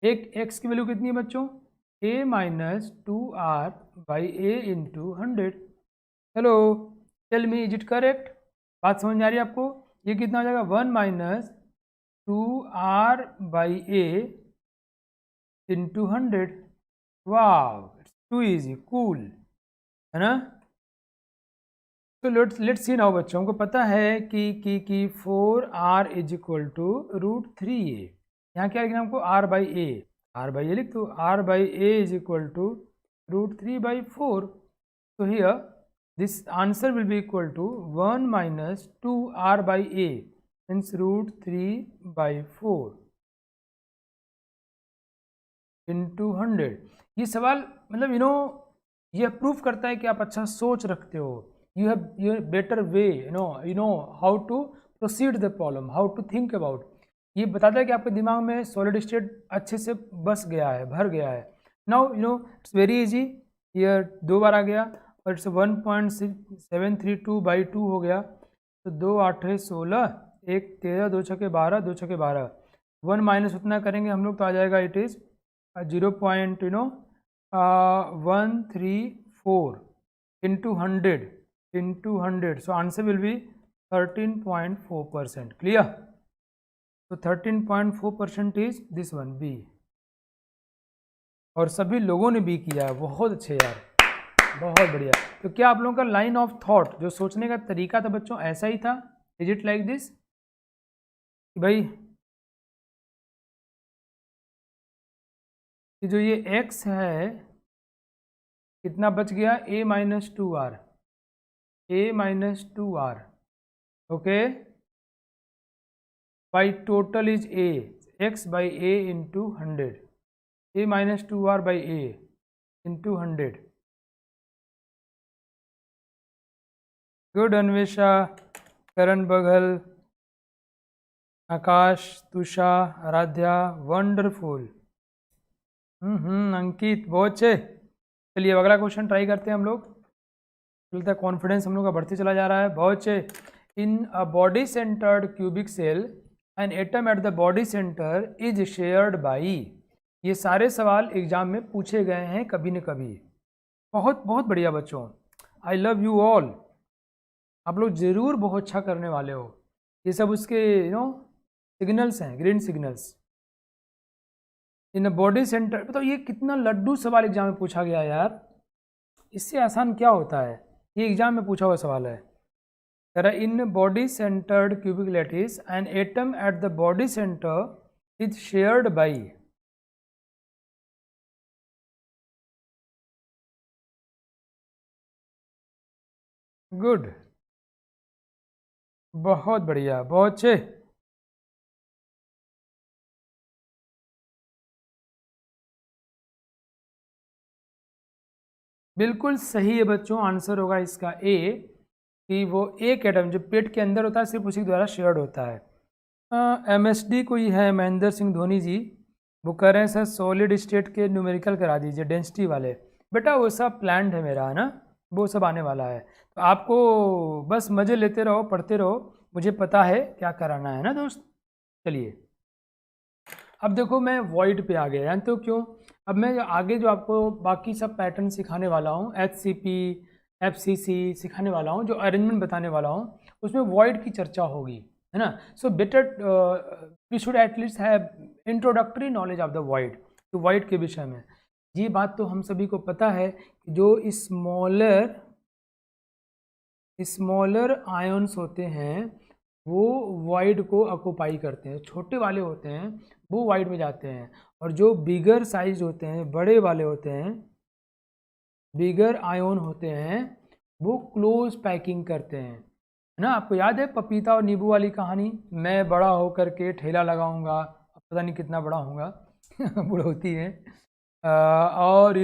एक एक्स की वैल्यू कितनी है बच्चों? A minus 2r by A into 100। Hello, tell me, is it correct? बात समझ में आ रही है आपको? ये कितना हो जाएगा? 1 minus 2r by A into 100। वाह, इट्स टू ईजी, कूल, है ना। तो लेट्स सी नाउ बच्चों, हमको पता है कि 4r is equal to √3a। यहाँ क्या लिखना हमको? r by A, r by A लिख दो, r by A is equal to √3/4। तो here this answer will be equal to 1 minus 2r by A means √3/4 into 100। ये सवाल मतलब ये प्रूफ करता है कि आप अच्छा सोच रखते हो। you have better way, you know how to proceed the problem, how to think about। ये बताता है कि आपके दिमाग में सॉलिड स्टेट अच्छे से बस गया है, भर गया है। Now it's very easy. ये 2 बार आ गया और इट्स 1.732/2 हो गया। तो 2 8 16, 1 13, 2 6 12, 2 6 12, 1 माइनस उतना करेंगे हम लोग तो आ जाएगा, it is 0.134 into 100। So answer will be 13.4%. Clear? So 13.4% is this one, B। और सभी लोगों ने B किया है, बहुत अच्छे यार, बहुत बढ़िया। तो क्या आप लोगों का लाइन ऑफ थॉट, जो सोचने का तरीका था बच्चों, ऐसा ही था? इज इट लाइक दिस भाई कि जो ये x है कितना बच गया, a minus 2r, okay, by total is a, x by a into 100, a minus 2r by a into 100। Good Anvesha, Karan Baghal, Akash, Tusha, Aradhya, wonderful. Ankit बहुत अच्छे। चलिए अगला क्वेश्चन ट्राई करते हैं हम लोग। चलता कॉन्फिडेंस हम लोग का बढ़ते चला जा रहा है। बहुत अच्छे। In a body centred cubic cell an atom at the body centre is shared by. ये सारे सवाल एग्जाम में पूछे गए हैं कभी न कभी। बहुत बहुत बढ़िया बच्चों, आई लव यू ऑल। आप लोग ज़रूर बहुत अच्छा करने वाले हो। ये सब उसके सिग्नल्स हैं, green signals. In a body centre, बताओ ये कितना लड्डू सवाल एग्जाम में पूछा गया यार। इससे आसान क्या होता है, ये एग्जाम में पूछा हुआ सवाल है। In body centred cubic lattice N atom at the body centre is shared by. Good, बहुत बढ़िया, बहुत अच्छे। बिल्कुल सही है बच्चों, आंसर होगा इसका ए, कि वो एक एटम जो पेट के अंदर होता है सिर्फ उसी के द्वारा शेयर्ड होता है। MSD कोई है, महेंद्र सिंह धोनी जी, वो कह रहे हैं सर सॉलिड स्टेट के न्यूमेरिकल करा दीजिए डेंसिटी वाले। बेटा वो सब प्लान्ड है मेरा, है ना, वो सब आने वाला है। तो आपको बस मज़े लेते रहो, पढ़ते रहो, मुझे पता है क्या कराना है ना दोस्त। चलिए अब देखो मैं वॉइड पे आ गया, जानते हो क्यों? अब मैं आगे जो आपको बाकी सब पैटर्न सिखाने वाला हूँ, HCP, FCC सिखाने वाला हूँ, जो अरेंजमेंट बताने वाला हूँ, उसमें वॉइड की चर्चा होगी, है ना। So better we should at least have introductory knowledge of the void, तो वॉइड के विषय में। ये बात तो हम सभी को पता है कि जो स्मॉलर आयंस होते हैं वो वॉइड को ऑक्युपाई करते हैं, छोटे वाले होते हैं वो वाइड में जाते हैं, और जो बिगर साइज होते हैं, बड़े वाले होते हैं, बिगर आयोन होते हैं, वो क्लोज पैकिंग करते हैं, है ना। आपको याद है पपीता और नींबू वाली कहानी, मैं बड़ा होकर के ठेला लगाऊंगा, पता नहीं कितना बड़ा होऊंगा बुढ़ौती है। और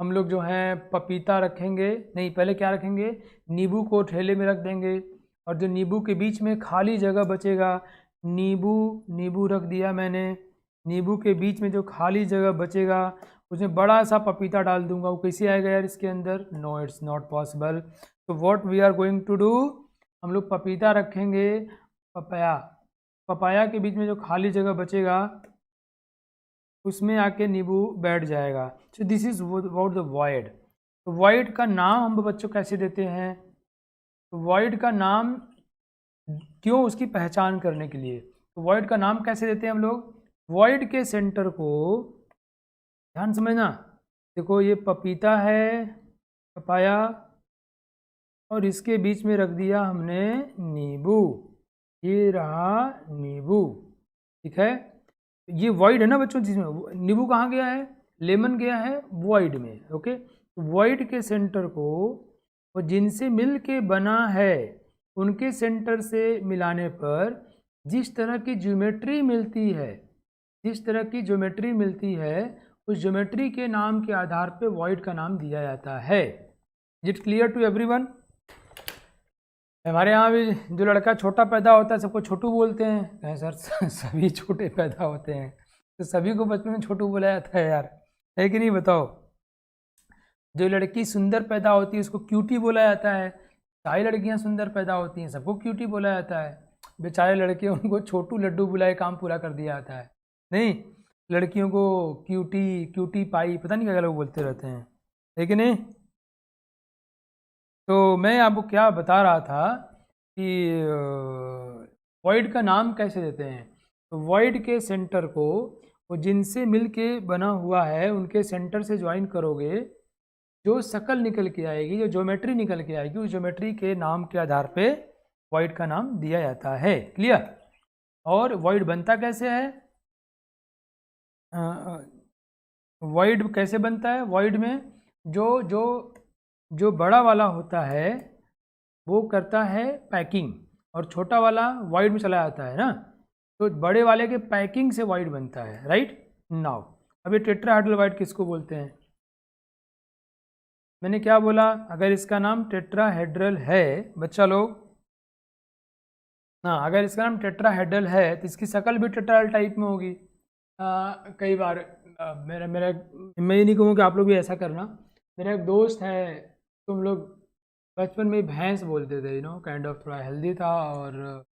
हम लोग जो हैं पपीता रखेंगे, नहीं पहले क्या रखेंगे, नींबू को ठेले में रख देंगे, और जो नींबू के बीच में खाली जगह बचेगा, नींबू रख दिया मैंने, नींबू के बीच में जो खाली जगह बचेगा उसमें बड़ा सा पपीता डाल दूंगा। वो कैसे आएगा यार इसके अंदर? No, it's not possible. तो what we are going to do, हम लोग पपीता रखेंगे, पपाया के बीच में जो खाली जगह बचेगा उसमें आके नींबू बैठ जाएगा। So this is about the void. तो वॉइड का नाम हम बच्चों कैसे देते हैं? तो वॉइड का नाम क्यों, उसकी पहचान करने के लिए। तो वॉइड का नाम कैसे देते हैं हम लोग? वॉइड के सेंटर को ध्यान समझना, देखो ये पपीता है, पपाया, और इसके बीच में रख दिया हमने नींबू, ये रहा नींबू, ठीक है। ये वॉइड है ना बच्चों, जिसमें नींबू कहाँ गया है, लेमन गया है वॉइड में, ओके। वॉइड के सेंटर को वो जिनसे मिल के बना है उनके सेंटर से मिलाने पर जिस तरह की ज्योमेट्री मिलती है, उस ज्योमेट्री के नाम के आधार पर वॉइड का नाम दिया जाता है। Is it clear to everyone? हमारे यहाँ भी जो लड़का छोटा पैदा होता है सबको छोटू बोलते हैं। कहें सर सभी छोटे पैदा होते हैं, तो सभी को बचपन में छोटू बोला जाता है यार, है कि नहीं बताओ? जो लड़की सुंदर पैदा होती है उसको क्यूटी बोला जाता है, सारी लड़कियां सुंदर पैदा होती हैं सबको क्यूटी बोला जाता है। बेचारे लड़के उनको छोटू लड्डू बुलाए काम पूरा कर दिया जाता है। नहीं, लड़कियों को क्यूटी पाई, पता नहीं क्या लोग बोलते रहते हैं, है कि नहीं? तो मैं आपको क्या बता रहा था कि वॉइड का नाम कैसे देते हैं। तो वॉइड के सेंटर को वो जिनसे मिल के बना हुआ है उनके सेंटर से ज्वाइन करोगे जो शक्ल निकल के आएगी, जो ज्योमेट्री निकल के आएगी, उस ज्योमेट्री के नाम के आधार पे वॉइड का नाम दिया जाता है। क्लियर? और वॉइड बनता कैसे है? वॉइड कैसे बनता है? वॉइड में जो जो जो बड़ा वाला होता है वो करता है पैकिंग, और छोटा वाला वॉइड में चला जाता है ना, तो बड़े वाले के पैकिंग से वॉइड बनता है। राइट नाउ अब ये टेट्राहेड्रल वॉइड किसको बोलते हैं? मैंने क्या बोला? अगर इसका नाम टेट्राहेड्रल है बच्चा लोग, हाँ, अगर इसका नाम टेट्राहेड्रल है तो इसकी शक्ल भी टेट्राहेड्रल टाइप में होगी। कई बार मेरा मेरा मैं ये नहीं कहूँगा कि आप लोग भी ऐसा करना। मेरा एक दोस्त है, तुम लोग बचपन में भैंस बोलते थे, काइंड ऑफ थोड़ा हेल्दी था और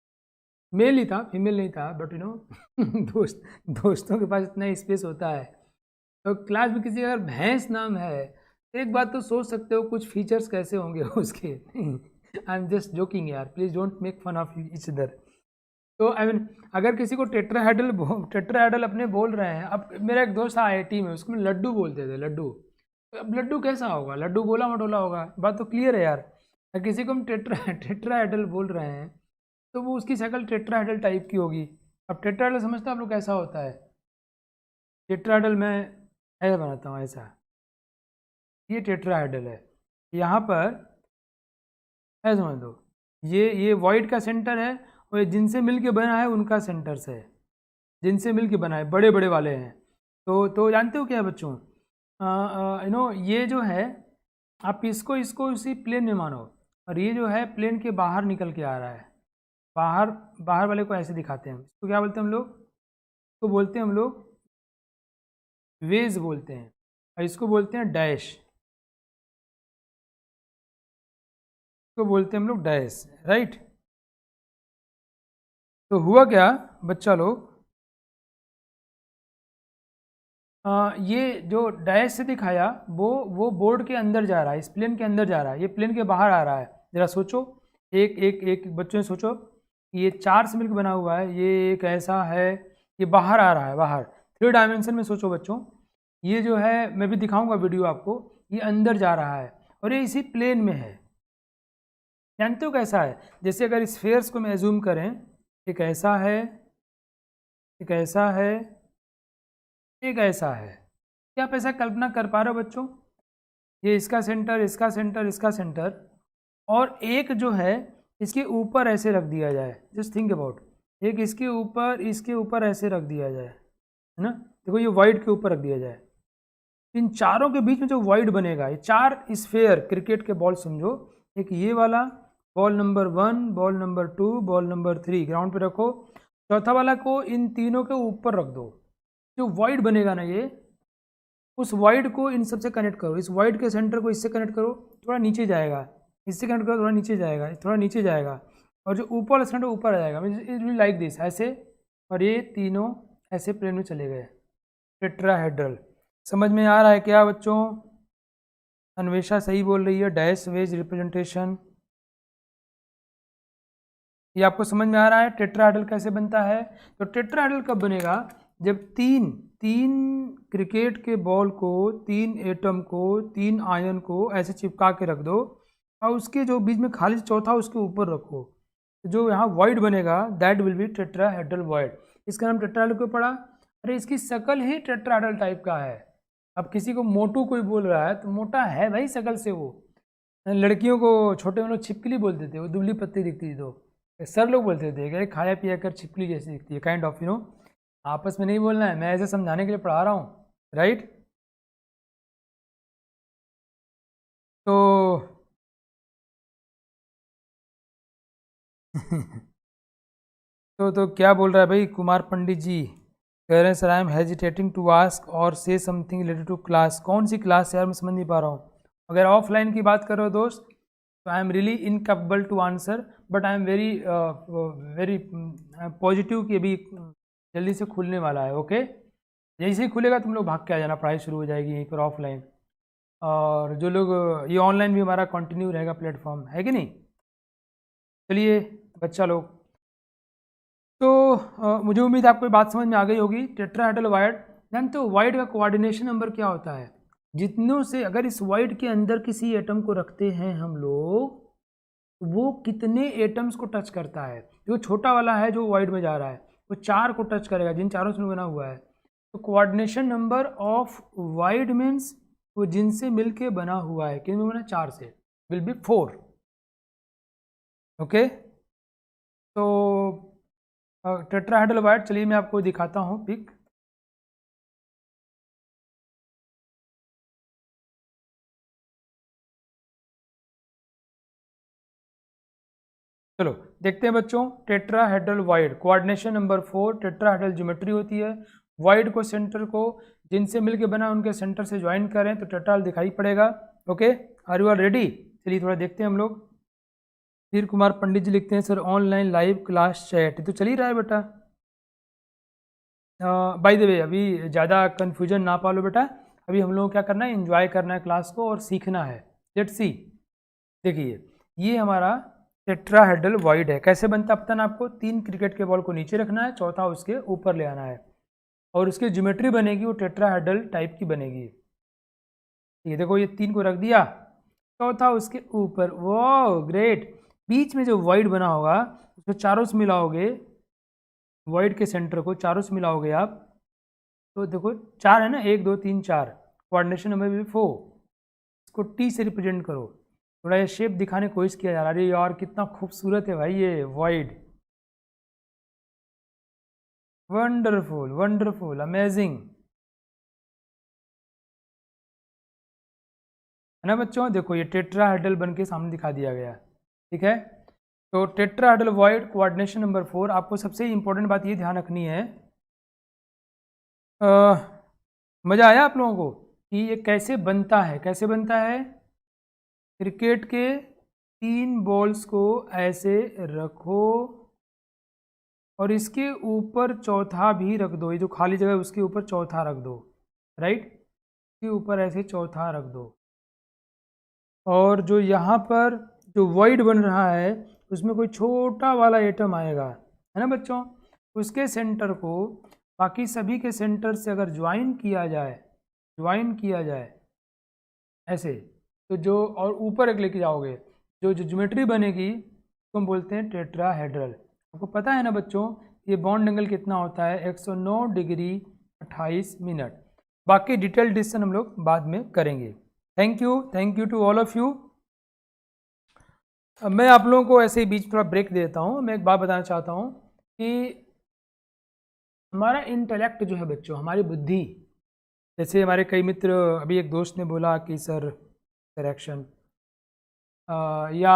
मेल ही था, फीमेल नहीं था, बट दोस्तों के पास इतना स्पेस होता है। तो क्लास में किसी का अगर भैंस नाम है, एक बात तो सोच सकते हो कुछ फीचर्स कैसे होंगे उसके। आई एम जस्ट जोकिंग यार, please don't make fun of each other. तो आई मीन अगर किसी को टेट्राहेड्रल अपने बोल रहे हैं, अब मेरा एक दोस्त था IIT में, उसको लड्डू बोलते थे, लड्डू। अब लड्डू कैसा होगा? लड्डू गोला मटोला होगा, बात तो क्लियर है यार। अगर किसी को हम टेट्राहेड्रल बोल रहे हैं तो वो उसकी शक्ल टेट्राहेड्रल टाइप की होगी। अब टेट्राहेड्रल समझते हो आप लोग कैसा होता है? टेट्राहेड्रल मैं ऐसा बनाता हूँ, ऐसा, ये टेट्राहेड्रल है, यहाँ पर ऐसा समझ लो, ये वॉइड का सेंटर है, और जिनसे मिल के बना है उनका सेंटर से है, जिनसे मिल के बना है, बड़े बड़े वाले हैं। तो जानते हो क्या है बच्चों? ये जो है, आप इसको इसी प्लेन में मानो, और ये जो है प्लेन के बाहर निकल के आ रहा है। बाहर वाले को ऐसे दिखाते हैं, इसको क्या बोलते हैं हम लोग? इसको बोलते हैं हम लोग वेज बोलते हैं, और इसको बोलते हैं डैश, इसको बोलते हैं हम लोग डैश। राइट? तो हुआ क्या बच्चा लोग, ये जो डैश से दिखाया वो बोर्ड के अंदर जा रहा है, इस प्लेन के अंदर जा रहा है, ये प्लेन के बाहर आ रहा है। ज़रा सोचो, एक बच्चों ने सोचो, ये 4 से मिलकर बना हुआ है, ये एक ऐसा है, ये बाहर आ रहा है, बाहर 3 डायमेंशन में। सोचो बच्चों, ये जो है, मैं भी दिखाऊंगा वीडियो आपको, ये अंदर जा रहा है और ये इसी प्लेन में है। जानते हो कैसा है? जैसे अगर स्फेयर्स को मैं एज्यूम करें, एक ऐसा है, एक ऐसा है, एक ऐसा है। क्या आप ऐसा कल्पना कर पा रहे हो बच्चों? ये इसका सेंटर, इसका सेंटर, इसका सेंटर, और एक जो है इसके ऊपर ऐसे रख दिया जाए। जस्ट थिंक अबाउट, एक इसके ऊपर ऐसे रख दिया जाए, है ना? देखो ये वाइड के ऊपर रख दिया जाए, इन चारों के बीच में जो वाइड बनेगा, ये 4 स्फेयर क्रिकेट के बॉल समझो, एक ये वाला ball number 1, ball number 2, ball number 3 ground पे रखो, चौथा वाला को इन तीनों के ऊपर रख दो। जो वाइड बनेगा ना, ये उस वाइड को इन सबसे कनेक्ट करो, इस वाइड के सेंटर को इससे कनेक्ट करो, थोड़ा नीचे जाएगा, इससे कनेक्ट करो, थोड़ा नीचे जाएगा, थोड़ा नीचे जाएगा, और जो ऊपर वाला सेंटर ऊपर आ जाएगा। इट विल लाइक दिस, ऐसे, और ये तीनों ऐसे प्लेन में चले गए। टेट्राहेड्रल समझ में आ रहा है क्या बच्चों? अन्वेषा सही बोल रही है, डैश वेज रिप्रेजेंटेशन। ये आपको समझ में आ रहा है टेट्राहेड्रल कैसे बनता है? तो टेट्राहेड्रल कब बनेगा? जब तीन क्रिकेट के बॉल को, 3 एटम को, 3 आयन को ऐसे चिपका के रख दो, और उसके जो बीच में खाली चौथा उसके ऊपर रखो, जो यहाँ वॉइड बनेगा that will be tetrahedral void. इसका नाम टेट्राहेड्रल क्यों पड़ा? अरे इसकी शक्ल ही टेट्राहेड्रल टाइप का है। अब किसी को मोटू कोई बोल रहा है तो मोटा है भाई शक्ल से वो। लड़कियों को छोटे में लोग छिपकली बोलते थे, वो दुबली पत्ती दिखती थी, तो सर लोग बोलते थे कि खाया पिया कर छिपकली जैसी दिखती है, काइंड ऑफ आपस में नहीं बोलना है, मैं ऐसे समझाने के लिए पढ़ा रहा हूँ। राइट? तो तो क्या बोल रहा है भाई कुमार पंडित जी? कह रहे हैं sir I am hesitating to ask और से समथिंग रिलेटेड टू क्लास। कौन सी क्लास यार, मैं समझ नहीं पा रहा हूँ। अगर ऑफलाइन की बात कर रहे हो दोस्त, तो I am really incapable to answer, but I am very positive कि अभी जल्दी से खुलने वाला है। ओके, जैसे ही खुलेगा तुम लोग भाग के आ जाना, पढ़ाई शुरू हो जाएगी यहीं पर ऑफलाइन। और जो लोग ये ऑनलाइन भी हमारा कंटिन्यू रहेगा प्लेटफॉर्म, है कि नहीं? चलिए बच्चा लोग, तो मुझे उम्मीद आपको ये बात समझ में आ गई होगी। टेट्राहेड्रल वाइड, जानते हो वाइड का कोऑर्डिनेशन नंबर क्या होता है? जितनों से अगर इस वाइड के अंदर किसी एटम को रखते हैं हम लोग, वो कितने एटम्स को टच करता है। जो छोटा वाला है जो वाइड में जा रहा है वो 4 को टच करेगा, जिन चारों से बना हुआ है। तो coordination number of wide means वो जिनसे मिलके बना हुआ है, किन में बना, 4 से, विल बी 4। ओके, तो टेट्राहेड्रल वाइड, चलिए मैं आपको दिखाता हूँ पिक। चलो देखते हैं बच्चों, tetrahedral void coordination number 4, tetrahedral geometry होती है। वाइड को सेंटर को जिनसे मिलके बना उनके सेंटर से ज्वाइन करें तो टेट्राहेड्रल दिखाई पड़ेगा। Okay, are you are ready? चलिए थोड़ा देखते हैं हम लोग। धीर कुमार पंडित जी लिखते हैं sir online live class chat, तो चल ही रहा है बेटा। बाय द वे अभी ज़्यादा कन्फ्यूजन ना पालो बेटा, अभी हम लोगों को क्या करना है, एंजॉय करना है क्लास को और सीखना है। लेट्स सी, देखिए ये हमारा टेट्राहेड्रल वाइड है। कैसे बनता है पता ना आपको, 3 क्रिकेट के बॉल को नीचे रखना है, चौथा उसके ऊपर ले आना है और उसकी ज्योमेट्री बनेगी वो टेट्राहेड्रल टाइप की बनेगी। ये देखो ये 3 को रख दिया, चौथा उसके ऊपर, वो ग्रेट। बीच में जो वाइड बना होगा उसको चारों से मिलाओगे, वाइड के सेंटर को चारों से मिलाओगे आप, तो देखो 4 है ना, 1 2 3 4, कोऑर्डिनेशन नंबर 4, इसको टी से रिप्रेजेंट करो। थोड़ा ये शेप दिखाने की कोशिश किया जा रहा है। अरे यार कितना खूबसूरत है भाई ये वाइड, वंडरफुल वंडरफुल अमेजिंग, है ना बच्चों। देखो ये टेट्राहेड्रल बन के सामने दिखा दिया गया, ठीक है। तो टेट्राहेड्रल वाइड कोऑर्डिनेशन नंबर 4, आपको सबसे इंपॉर्टेंट बात ये ध्यान रखनी है, मज़ा आया आप लोगों को कि ये कैसे बनता है? कैसे बनता है, क्रिकेट के 3 बॉल्स को ऐसे रखो और इसके ऊपर चौथा भी रख दो, ये जो खाली जगह है उसके ऊपर चौथा रख दो, राइट, इसके ऊपर ऐसे चौथा रख दो। और जो यहाँ पर जो वाइड बन रहा है उसमें कोई छोटा वाला एटम आएगा, है ना बच्चों, उसके सेंटर को बाकी सभी के सेंटर से अगर ज्वाइन किया जाए ऐसे, तो जो और ऊपर एक लेके जाओगे, जो जो ज्योमेट्री बनेगी उसको हम बोलते हैं टेट्राहेड्रल। आपको पता है ना बच्चों ये बॉन्ड एंगल कितना होता है, 109 डिग्री 28 मिनट। बाकी डिटेल डिस्कशन हम लोग बाद में करेंगे। Thank you to all of you. मैं आप लोगों को ऐसे ही बीच थोड़ा ब्रेक देता हूँ। मैं एक बात बताना चाहता हूँ कि हमारा इंटेलेक्ट जो है बच्चों, हमारी बुद्धि, जैसे हमारे कई मित्र, अभी एक दोस्त ने बोला कि सर करेक्शन या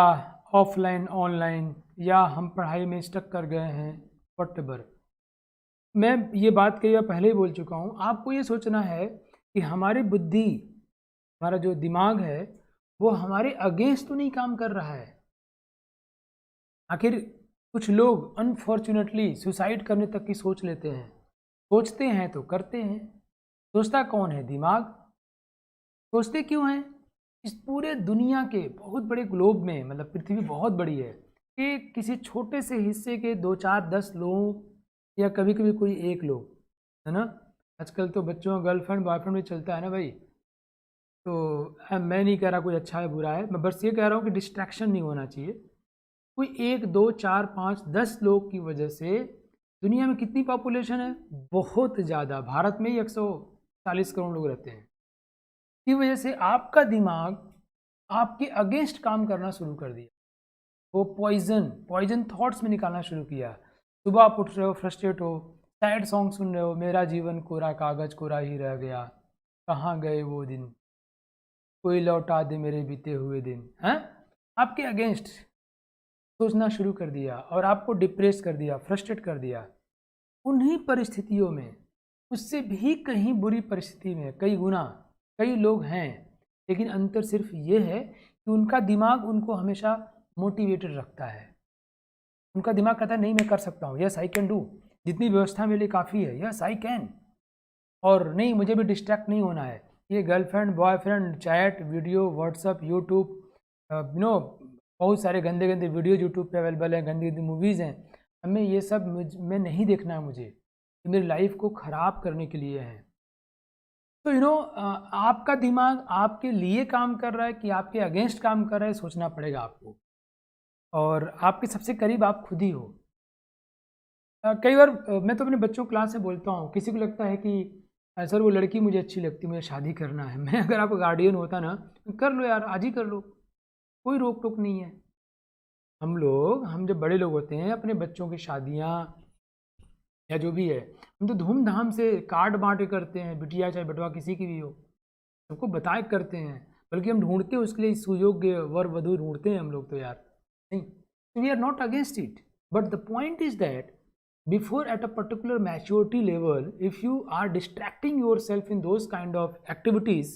ऑफलाइन ऑनलाइन या हम पढ़ाई में स्टक कर गए हैं, व्हाटएवर। मैं ये बात कई बार पहले ही बोल चुका हूँ, आपको ये सोचना है कि हमारी बुद्धि, हमारा जो दिमाग है वो हमारे अगेंस्ट तो नहीं काम कर रहा है। आखिर कुछ लोग अनफॉर्चुनेटली सुसाइड करने तक की सोच लेते हैं, सोचते हैं तो करते हैं। सोचता कौन है? दिमाग। सोचते क्यों हैं? इस पूरे दुनिया के बहुत बड़े ग्लोब में, मतलब पृथ्वी बहुत बड़ी है, कि किसी छोटे से हिस्से के 2 4 10 लोग या कभी कभी कोई एक लोग, है ना। आजकल तो बच्चों का गर्लफ्रेंड बॉयफ्रेंड भी चलता है ना भाई। तो मैं नहीं कह रहा कोई अच्छा है बुरा है, मैं बस ये कह रहा हूँ कि डिस्ट्रैक्शन नहीं होना चाहिए। कोई 1 2 4 5 10 लोग की वजह से दुनिया में कितनी पॉपुलेशन है? बहुत ज़्यादा। भारत में ही 140 करोड़ लोग रहते हैं। की वजह से आपका दिमाग आपके अगेंस्ट काम करना शुरू कर दिया। वो पॉइजन थॉट्स में निकालना शुरू किया। सुबह आप उठ रहे हो, फ्रस्ट्रेट हो, सैड सॉन्ग सुन रहे हो, मेरा जीवन कोरा कागज कोरा ही रह गया, कहाँ गए वो दिन, कोई लौटा दे मेरे बीते हुए दिन, हैं? आपके अगेंस्ट सोचना शुरू कर दिया और आपको डिप्रेस कर दिया, फ्रस्ट्रेट कर दिया। उन्हीं परिस्थितियों में, उससे भी कहीं बुरी परिस्थिति में कई गुना कई लोग हैं, लेकिन अंतर सिर्फ ये है कि उनका दिमाग उनको हमेशा मोटिवेटेड रखता है। उनका दिमाग कहता है नहीं मैं कर सकता हूँ, यस आई कैन डू, जितनी व्यवस्था मेरे लिए काफ़ी है, यस आई कैन, और नहीं मुझे भी डिस्ट्रैक्ट नहीं होना है। ये girlfriend boyfriend chat video WhatsApp YouTube बहुत सारे गंदे गंदे वीडियो यूट्यूब पे अवेलेबल हैं, गंदी गंदी मूवीज़ हैं, हमें ये सब में नहीं देखना है। मुझे ये मेरी लाइफ को ख़राब करने के लिए है। तो आपका दिमाग आपके लिए काम कर रहा है कि आपके अगेंस्ट काम कर रहा है, सोचना पड़ेगा आपको। और आपके सबसे करीब आप खुद ही हो। कई बार मैं तो अपने बच्चों को क्लास में बोलता हूँ, किसी को लगता है कि सर वो लड़की मुझे अच्छी लगती है, मुझे शादी करना है। मैं अगर आपका गार्डियन होता ना, कर लो यार, आज ही कर लो, कोई रोक टोक नहीं है। हम जब बड़े लोग होते हैं, अपने बच्चों की शादियाँ या जो भी है, हम तो धूमधाम से कार्ड बांट के करते हैं, बिटिया चाहे बटवा किसी की भी हो, सबको बताए करते हैं। बल्कि हम ढूंढते हैं उसके लिए सुयोग्य वर वधु ढूंढते हैं हम लोग तो यार। नहीं, we are not against it, but the point is that before at a particular maturity level, if you are distracting yourself in those kind of activities,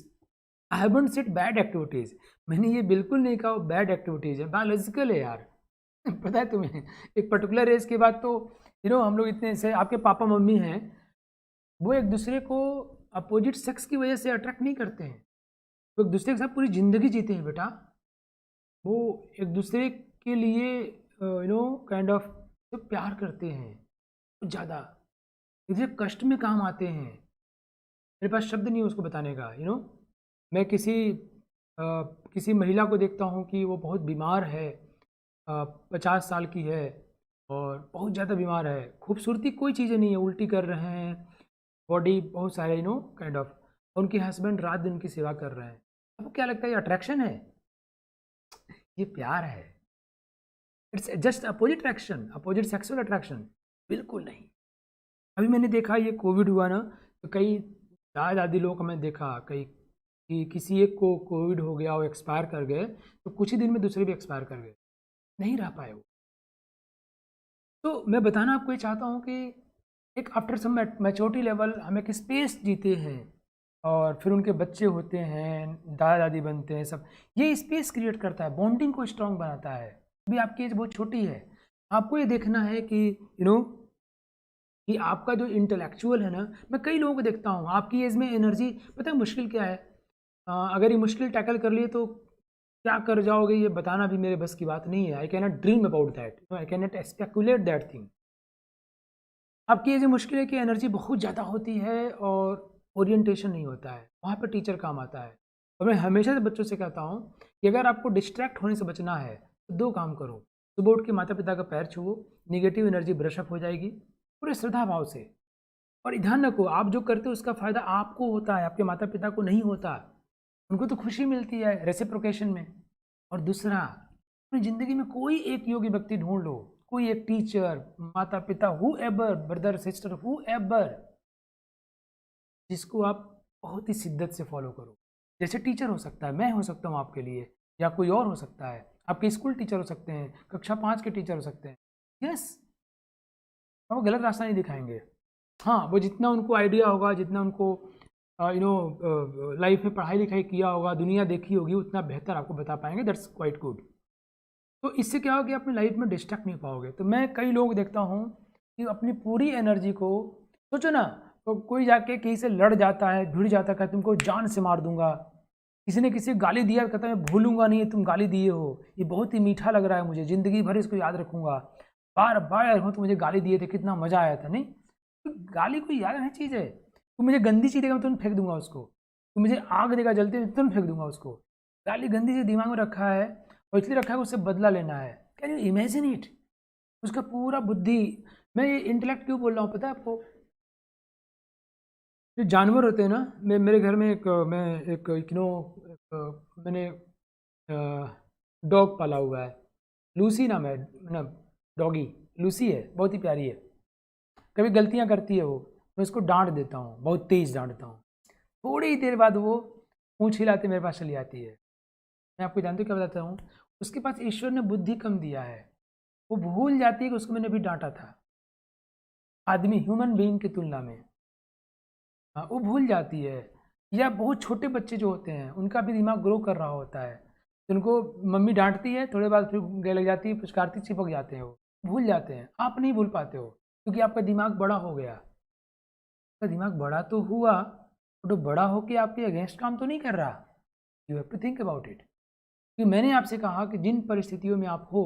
I haven't said bad activities, मैंने ये बिल्कुल नहीं कहा bad activities है, biological है यार। पता है तुम्हें, एक पर्टिकुलर एज के बाद तो हम लोग इतने से, आपके पापा मम्मी हैं, वो एक दूसरे को अपोजिट सेक्स की वजह से अट्रैक्ट नहीं करते हैं, वो एक दूसरे के साथ पूरी ज़िंदगी जीते हैं बेटा। वो एक दूसरे के लिए काइंड ऑफ प्यार करते हैं कुछ ज़्यादा, मुझे कष्ट में काम आते हैं। मेरे पास शब्द नहीं है उसको बताने का। मैं किसी महिला को देखता हूँ कि वो बहुत बीमार है, 50 साल की है और बहुत ज़्यादा बीमार है, खूबसूरती कोई चीज़ें नहीं है, उल्टी कर रहे हैं, बॉडी बहुत सारे काइंड ऑफ, उनके हस्बैंड रात दिन की सेवा कर रहे हैं। आपको क्या लगता है ये अट्रैक्शन है? ये प्यार है। It's just opposite attraction, opposite sexual attraction, बिल्कुल नहीं। अभी मैंने देखा ये कोविड हुआ ना, तो कई दादा दादी लोगों को मैं देखा, कई कि किसी एक को कोविड हो गया, वो एक्सपायर कर गए, तो कुछ ही दिन में दूसरे भी एक्सपायर कर गए, नहीं रह पाए वो। तो मैं बताना आपको ये चाहता हूँ कि एक आफ्टर सम मैच्योरिटी लेवल हम एक स्पेस जीते हैं, और फिर उनके बच्चे होते हैं, दादा दादी बनते हैं, सब ये स्पेस क्रिएट करता है, बॉन्डिंग को स्ट्रांग बनाता है। अभी आपकी एज बहुत छोटी है, आपको ये देखना है कि कि आपका जो इंटेलेक्चुअल है ना, मैं कई लोगों को देखता हूँ आपकी एज में एनर्जी, पता है मुश्किल क्या है, अगर ये मुश्किल टैकल कर लिए तो क्या कर जाओगे ये बताना भी मेरे बस की बात नहीं है। I can not dream about that, I can not speculate that thing. आपकी ये जो मुश्किल है कि एनर्जी बहुत ज़्यादा होती है और ओरिएंटेशन नहीं होता है, वहाँ पर टीचर काम आता है। और मैं हमेशा से बच्चों से कहता हूँ कि अगर आपको डिस्ट्रैक्ट होने से बचना है तो 2 काम करो, सुबह उठ के माता पिता का पैर छुओ, निगेटिव एनर्जी ब्रशअप हो जाएगी पूरे श्रद्धा भाव से। और ध्यान रखो, आप जो करते हो उसका फ़ायदा आपको होता है, आपके माता पिता को नहीं होता। उनको तो खुशी मिलती है रेसिप्रोकेशन में। और दूसरा, अपनी ज़िंदगी में कोई एक योग्य व्यक्ति ढूंढ लो, कोई एक टीचर, माता पिता, who ever, brother sister, who ever, जिसको आप बहुत ही शिद्दत से फॉलो करो। जैसे टीचर हो सकता है, मैं हो सकता हूँ आपके लिए, या कोई और हो सकता है, आपके स्कूल टीचर हो सकते हैं, कक्षा 5 के टीचर हो सकते हैं। यस, वो गलत रास्ता नहीं दिखाएंगे। हाँ, वो जितना उनको आइडिया होगा, जितना उनको लाइफ में पढ़ाई लिखाई किया होगा, दुनिया देखी होगी, उतना बेहतर आपको बता पाएंगे। That's quite good. तो इससे क्या होगा कि अपनी लाइफ में डिस्ट्रैक्ट नहीं पाओगे। तो मैं कई लोग देखता हूँ कि अपनी पूरी एनर्जी को, सोचो ना, तो कोई जाके कहीं से लड़ जाता है, भिड़ जाता है, तुमको जान से मार दूंगा, किसी ने किसी गाली दिया, कहता है मैं भूलूंगा नहीं तुम गाली दिए हो, ये बहुत ही मीठा लग रहा है मुझे, ज़िंदगी भर इसको याद रखूंगा, बार बार हो तो मुझे गाली दिए थे, कितना मज़ा आया था। नहीं, तो गाली कोई याद नहीं चीज़ है। तू मुझे गंदी चीज़ देगा मैं तुरंत फेंक दूंगा उसको, तू मुझे आग देगा जलते हुए तुरंत फेंक दूंगा उसको। गाली गंदी चीज़ दिमाग में रखा है और इसलिए रखा है उससे बदला लेना है। Can you imagine it? उसका पूरा बुद्धि, मैं ये इंटेलेक्ट क्यों बोल रहा हूँ पता है आपको? जो जानवर होते हैं ना, मेरे घर में मैंने डॉग पाला हुआ है, लूसी नाम है ना, डॉगी लूसी है, बहुत ही प्यारी है। कभी गलतियाँ करती है वो, मैं उसको डांट देता हूँ, बहुत तेज़ डांटता हूँ, थोड़ी ही देर बाद वो पूँछ हिलाते मेरे पास चली आती है। मैं आपको जानते हो क्या बताता हूँ, उसके पास ईश्वर ने बुद्धि कम दिया है, वो भूल जाती है कि उसको मैंने अभी डांटा था। आदमी, ह्यूमन बीइंग की तुलना में, हाँ, वो भूल जाती है। या बहुत छोटे बच्चे जो होते हैं, उनका भी दिमाग ग्रो कर रहा होता है, तो उनको मम्मी डांटती है, थोड़े बाद फिर गले लग जाती है, पुचकारती, चिपक जाते हैं, वो भूल जाते हैं। आप नहीं भूल पाते हो क्योंकि आपका दिमाग बड़ा हो गया। आपका दिमाग बड़ा तो हुआ, तो बड़ा होके आपके अगेंस्ट काम तो नहीं कर रहा। You have to think about it. कि मैंने आपसे कहा कि जिन परिस्थितियों में आप हो,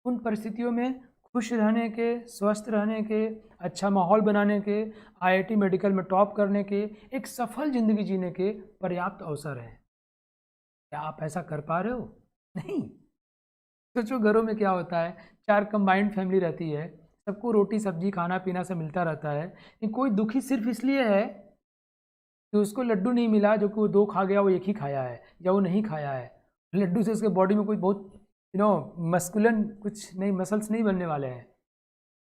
उन परिस्थितियों में खुश रहने के, स्वस्थ रहने के, अच्छा माहौल बनाने के, आईआईटी मेडिकल में टॉप करने के, एक सफल ज़िंदगी जीने के पर्याप्त अवसर हैं। क्या आप ऐसा कर पा रहे हो? नहीं। सोचो घरों में क्या होता है, 4 कंबाइंड फैमिली रहती है, सबको रोटी सब्जी खाना पीना सब मिलता रहता है, लेकिन कोई दुखी सिर्फ इसलिए है कि उसको लड्डू नहीं मिला, जो कि वो 2 खा गया, वो 1 ही खाया है या वो नहीं खाया है। लड्डू से उसके बॉडी में कोई बहुत मस्कुलन कुछ नहीं, मसल्स नहीं बनने वाले हैं।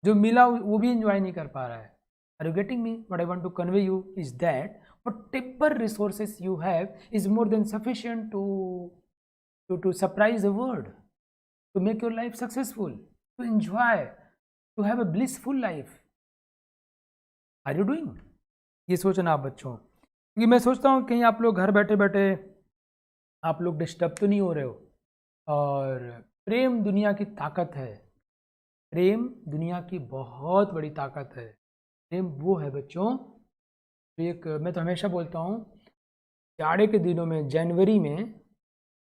जो मिला वो भी इंजॉय नहीं कर पा रहा है। Are you getting me? What I want to convey you is that whatever resources you have is more than sufficient to surprise the world, to make your life successful, to enjoy, to have a blissful life. Are you doing? ये सोचना आप बच्चों, क्योंकि मैं सोचता हूँ कहीं आप लोग घर बैठे बैठे आप लोग डिस्टर्ब तो नहीं हो रहे हो। और प्रेम दुनिया की ताकत है, प्रेम दुनिया की बहुत बड़ी ताकत है। प्रेम वो है बच्चों, एक मैं तो हमेशा बोलता हूँ, जाड़े के दिनों में जनवरी में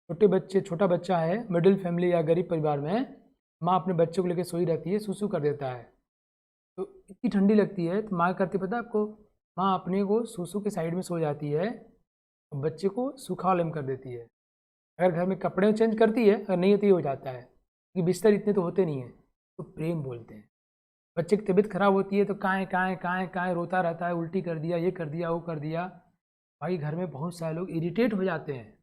छोटा बच्चा है मिडिल फैमिली या गरीब परिवार में, माँ अपने बच्चे को लेकर सोई रहती है, सुसु कर देता है, तो इतनी ठंडी लगती है, तो माँ करती पता है आपको, माँ अपने को सुसु के साइड में सो जाती है और बच्चे को सूखा वाले में कर देती है। अगर घर में कपड़े चेंज करती है, अगर नहीं होती हो जाता है, क्योंकि बिस्तर इतने तो होते नहीं हैं। तो प्रेम बोलते हैं। बच्चे की तबीयत खराब होती है तो काएँ रोता रहता है, उल्टी कर दिया, ये कर दिया, वो कर दिया। भाई घर में बहुत सारे लोग इरिटेट हो जाते हैं,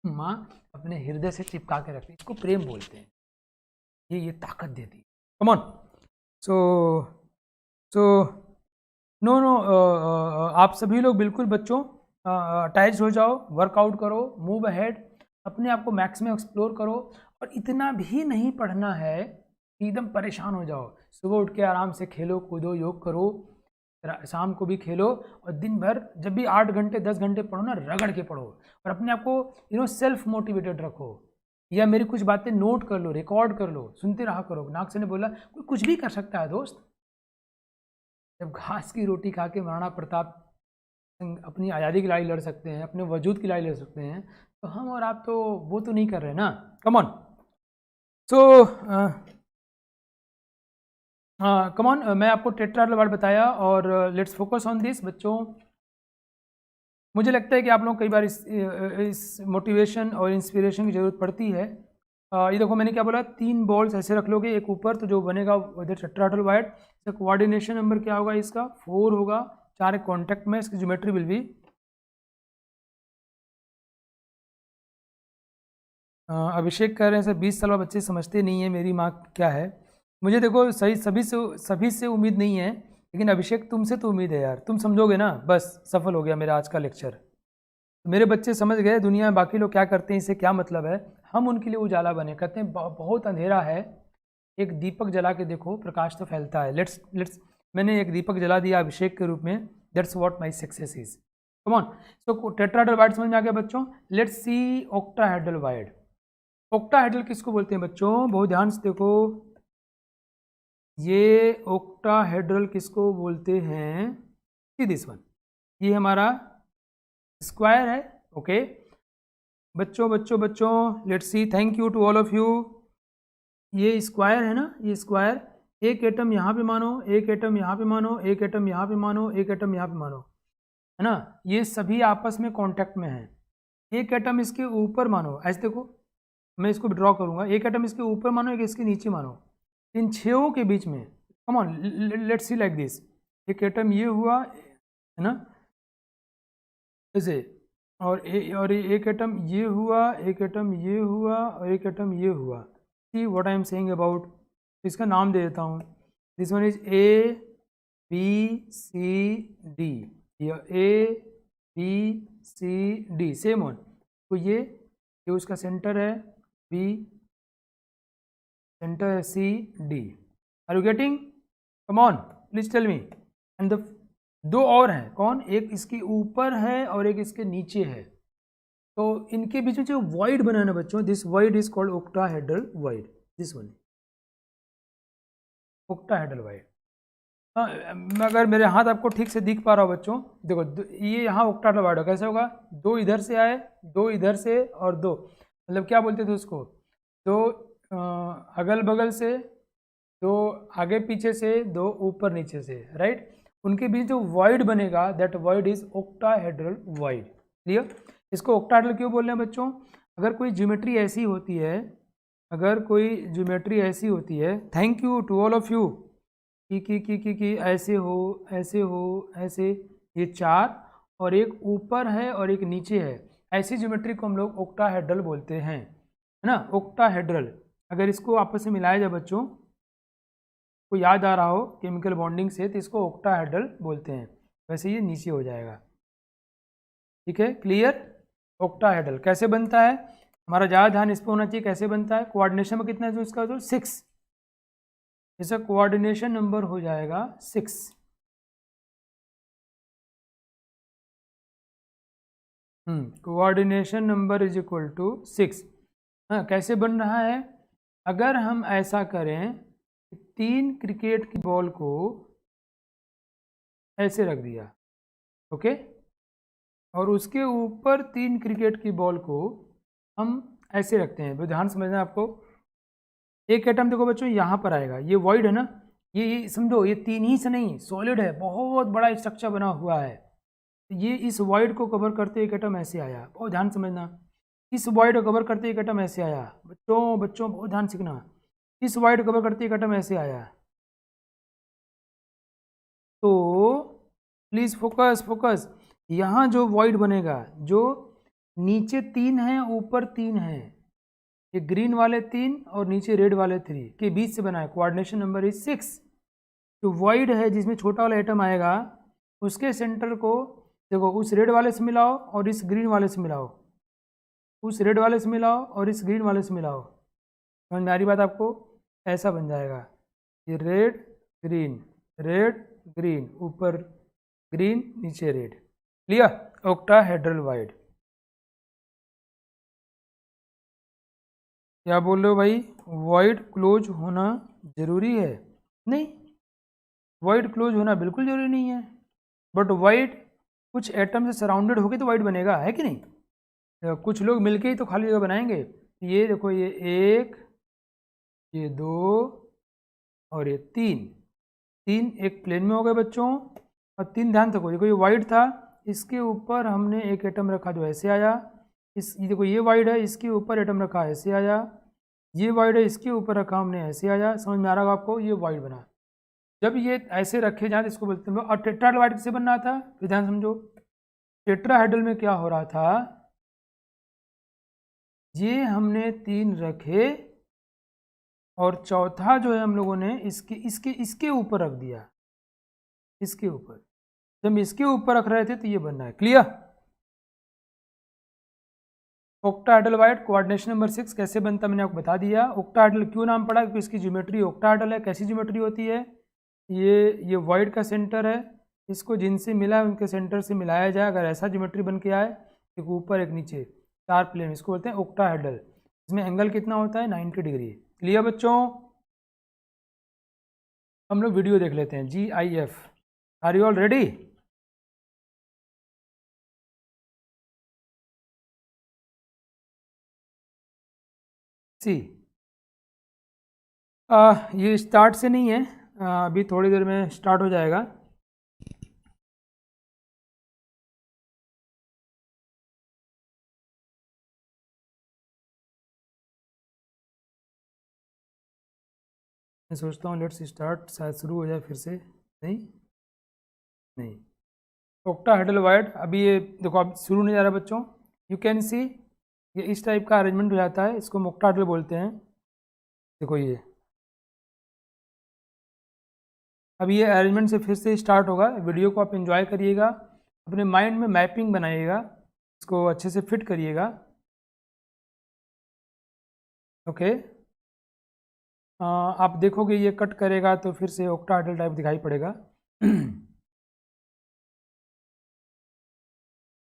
माँ अपने हृदय से चिपका के रखती है, इसको प्रेम बोलते हैं। ये ताकत देती है। Come on. सो नो आप सभी लोग बिल्कुल बच्चों अटैच हो जाओ, वर्कआउट करो, मूव अहेड, अपने आप को मैक्सिमम एक्सप्लोर करो। और इतना भी नहीं पढ़ना है कि एकदम परेशान हो जाओ। सुबह उठ के आराम से खेलो कूदो, योग करो, शाम को भी खेलो, और दिन भर जब भी 8 घंटे 10 घंटे पढ़ो ना, रगड़ के पढ़ो। और अपने आप को सेल्फ मोटिवेटेड रखो, या मेरी कुछ बातें नोट कर लो, रिकॉर्ड कर लो, सुनते रहा करो। नाक से ने बोला कोई कुछ भी कर सकता है दोस्त। जब घास की रोटी खा के महाराणा प्रताप अपनी आज़ादी की लड़ाई लड़ सकते हैं, अपने वजूद की लड़ाई लड़ सकते हैं, तो हम और आप तो वो तो नहीं कर रहे ना। कम ऑन। सो हाँ कम ऑन, मैं आपको टेट्राहेड्रल वर्ड बताया, और लेट्स फोकस ऑन दिस बच्चों। मुझे लगता है कि आप लोग कई बार इस मोटिवेशन और इंस्पिरेशन की ज़रूरत पड़ती है। ये देखो मैंने क्या बोला, 3 बॉल्स ऐसे रख लोगे, एक ऊपर, तो जो बनेगा इधर टेट्राहेड्रल वर्ड। इसका कोऑर्डिनेशन नंबर क्या होगा, इसका 4 होगा। 4 कॉन्टैक्ट में, इसकी ज्योमेट्री विल बी अभिषेक कह रहे हैं सर 20 साल बच्चे समझते नहीं है मेरी माँ क्या है। मुझे देखो सभी से उम्मीद नहीं है, लेकिन अभिषेक तुमसे तो उम्मीद है यार, तुम समझोगे ना, बस सफल हो गया मेरा आज का लेक्चर। मेरे बच्चे समझ गए दुनिया में बाकी लोग क्या करते हैं, इससे क्या मतलब है। हम उनके लिए उजाला बने। कहते हैं बहुत अंधेरा है, एक दीपक जला के देखो, प्रकाश तो फैलता है। लेट्स मैंने एक दीपक जला दिया अभिषेक के रूप में। That's what my success is. Come on. So tetrahedral void समझ में आ गया बच्चों। Let's C octahedral wide. Octahedral किसको बोलते हैं बच्चों, बहुत ध्यान से देखो। ये ऑक्टाहेड्रल किसको बोलते हैं, सी दिस वन, ये हमारा स्क्वायर है। ओके बच्चों let's see, thank you to all of you. ये स्क्वायर है ना, ये स्क्वायर, एक एटम यहाँ पे मानो, एक एटम यहाँ पे मानो, एक एटम यहाँ पे मानो, एक एटम यहाँ पे मानो, है ना। ये सभी आपस में कांटेक्ट में है। एक एटम इसके ऊपर मानो, ऐसे देखो मैं इसको ड्रॉ करूँगा, एक एटम इसके ऊपर मानो, एक इसके नीचे मानो, इन 6 के बीच में। Come on, let's see like this. एक एटम ये हुआ, है ना, ऐसे, और एक एटम ये हुआ, एक एटम ये हुआ, और एक एटम ये हुआ। See what I am saying about. इसका नाम दे देता हूँ। This one is A B C D, या A B C D, same one. तो ये उसका सेंटर है, B सेंटर है, C D। Are you getting? Come on please tell me. And the 2 और हैं, कौन, एक इसके ऊपर है और एक इसके नीचे है। तो इनके बीच में जो वॉइड बना है ना बच्चों, this void is called octahedral void. This one octahedral void. अगर मेरे हाथ आपको ठीक से दिख पा रहा हो बच्चों, देखो ये यहाँ ऑक्टाहेड्रल वॉइड कैसे होगा, 2 इधर से आए, 2 इधर से, और 2 मतलब क्या बोलते थे उसको, 2 अगल बगल से, दो आगे पीछे से, दो ऊपर नीचे से, राइट। उनके बीच जो वॉइड बनेगा that void is octahedral void. Clear? इसको ऑक्टाहेड्रल क्यों बोल रहे हैं बच्चों? अगर कोई ज्योमेट्री ऐसी होती है, अगर कोई ज्योमेट्री ऐसी होती है, thank you to all of you, कि ऐसे हो, ऐसे हो, ऐसे, ये चार और एक ऊपर है और एक नीचे है, ऐसी ज्योमेट्री को हम लोग ऑक्टाहेड्रल बोलते हैं, है ना, ऑक्टाहेड्रल। अगर इसको आपस में मिलाया जाए बच्चों, को याद आ रहा हो केमिकल बॉन्डिंग से, तो इसको ऑक्टाहेड्रल बोलते हैं। वैसे ये नीचे हो जाएगा, ठीक है, क्लियर। ऑक्टाहेड्रल कैसे बनता है, हमारा ज़्यादा ध्यान इस पर होना चाहिए, कैसे बनता है। कोऑर्डिनेशन में कितना है जो इसका, जो 6, इसका कोऑर्डिनेशन नंबर हो जाएगा 6। Coordination number is equal to 6। हाँ, कैसे बन रहा है, अगर हम ऐसा करें, 3 क्रिकेट की बॉल को ऐसे रख दिया, ओके, और उसके ऊपर 3 क्रिकेट की बॉल को हम ऐसे रखते हैं। ध्यान समझना आपको, एक एटम देखो बच्चों यहाँ पर आएगा, ये वॉइड है ना, ये समझो, ये 3 ही से नहीं, सॉलिड है, बहुत बड़ा स्ट्रक्चर बना हुआ है। ये इस वॉइड को कवर करते एक एटम ऐसे आया, बहुत ध्यान समझना, इस वॉइड को कवर करते एक एटम ऐसे आया। बच्चों बच्चों बहुत ध्यान सीखना, इस वॉइड को कवर करते एक एटम ऐसे आया। तो प्लीज़ फोकस फोकस, यहाँ जो वॉइड बनेगा, जो नीचे 3 है ऊपर 3 है, ये ग्रीन वाले 3 और नीचे रेड वाले 3 के बीच से बना है, कोऑर्डिनेशन नंबर इज 6। जो वॉइड है जिसमें छोटा वाला एटम आएगा, उसके सेंटर को देखो, उस रेड वाले से मिलाओ और इस ग्रीन वाले से मिलाओ, उस रेड वाले से मिलाओ और इस ग्रीन वाले से मिलाओ। समझ में आ रही बात आपको? ऐसा बन जाएगा, ये रेड ग्रीन, रेड ग्रीन, ऊपर ग्रीन नीचे रेड। क्लियर? Octahedral void. क्या बोल रहे हो भाई, वॉइड क्लोज होना जरूरी है? नहीं, वॉइड क्लोज होना बिल्कुल जरूरी नहीं है, बट वॉइड कुछ एटम से सराउंडेड होके तो वॉइड बनेगा, है कि नहीं? तो कुछ लोग मिलके ही तो खाली जगह बनाएंगे। ये देखो, ये 1, ये 2 और ये 3 एक प्लेन में हो गए बच्चों, और 3 ध्यान रखो, देखो ये वाइड था, इसके ऊपर हमने एक एटम रखा जो ऐसे आया, ये देखो ये वाइड है, इसके ऊपर एटम रखा ऐसे आया, ये वाइड है, इसके ऊपर रखा हमने ऐसे आया। समझ में आ रहा होगा आपको? ये वाइड बना। जब ये ऐसे रखे जाए इसको बोलते हैं। और टेट्राहेड्रल वाइड किसे बनना था, फिर ध्यान समझो, टेट्राहेड्रल में क्या हो रहा था, ये हमने 3 रखे और चौथा जो है हम लोगों ने इसके ऊपर रख दिया, इसके ऊपर। जब इसके ऊपर रख रहे थे तो ये बनना है। Clear? Octahedral wide coordination number 6 कैसे बनता है मैंने आपको बता दिया। ऑक्टाहेड्रल क्यों नाम पड़ा, क्योंकि इसकी ज्योमेट्री ऑक्टाहेड्रल है। कैसी ज्योमेट्री होती है, ये वाइड का सेंटर है, इसको जिनसे मिला है उनके सेंटर से मिलाया जाए। अगर ऐसा ज्योमेट्री बन के आए, एक ऊपर एक नीचे 4 प्लेन, इसको बोलते हैं ऑक्टाहेड्रल। इसमें एंगल कितना होता है, 90 डिग्री। क्लियर बच्चों? हम लोग वीडियो देख लेते हैं। GIF, are you all ready? See, ये स्टार्ट से नहीं है, अभी थोड़ी देर में स्टार्ट हो जाएगा। मैं सोचता हूँ लेट्स स्टार्ट, शायद शुरू हो जाए फिर से। नहीं नहीं, ऑक्टाहेड्रल वाइड अभी ये देखो, अब शुरू नहीं जा रहा बच्चों। यू कैन सी, ये इस टाइप का अरेंजमेंट हो जाता है, इसको ऑक्टाहेड्रल बोलते हैं। देखो ये, अब ये अरेंजमेंट से फिर से स्टार्ट होगा। वीडियो को आप एंजॉय करिएगा, अपने माइंड में मैपिंग बनाइएगा, इसको अच्छे से फिट करिएगा। ओके, आप देखोगे ये कट करेगा तो फिर से ऑक्टाहेड्रल टाइप दिखाई पड़ेगा।